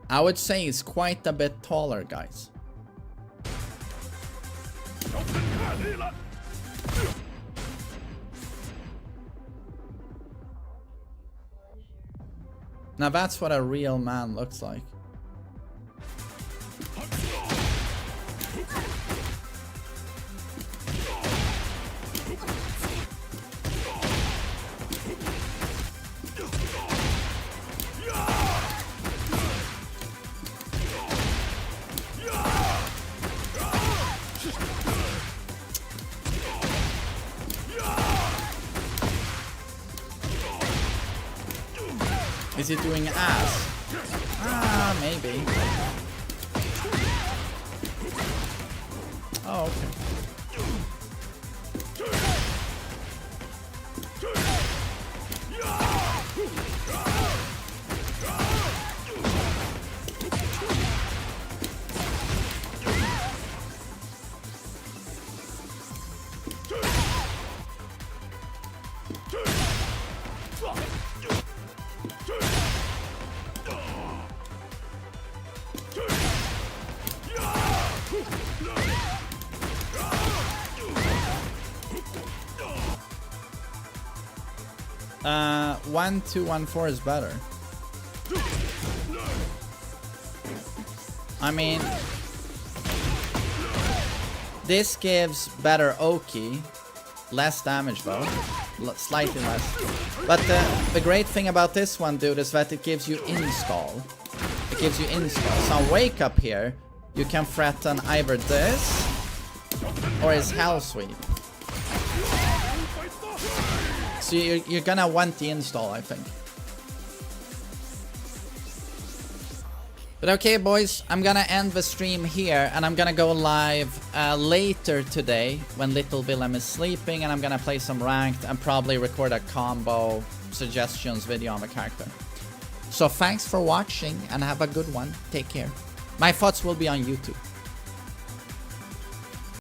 I would say he's quite a bit taller, guys. Now that's what a real man looks like. Is he doing ass? Ah, maybe. Oh, okay. Uh, 1-2-1-4 is better. I mean, this gives better Oki, less damage though, slightly less. But the great thing about this one, dude, is that it gives you install. It gives you install. So on Wake Up here, you can threaten either this or his Hell Sweep. So you're gonna want the install, I think. But okay, boys, I'm gonna end the stream here, and I'm gonna go live later today when Little Willem is sleeping, and I'm gonna play some ranked and probably record a combo suggestions video on the character. So thanks for watching, and have a good one. Take care. My thoughts will be on YouTube.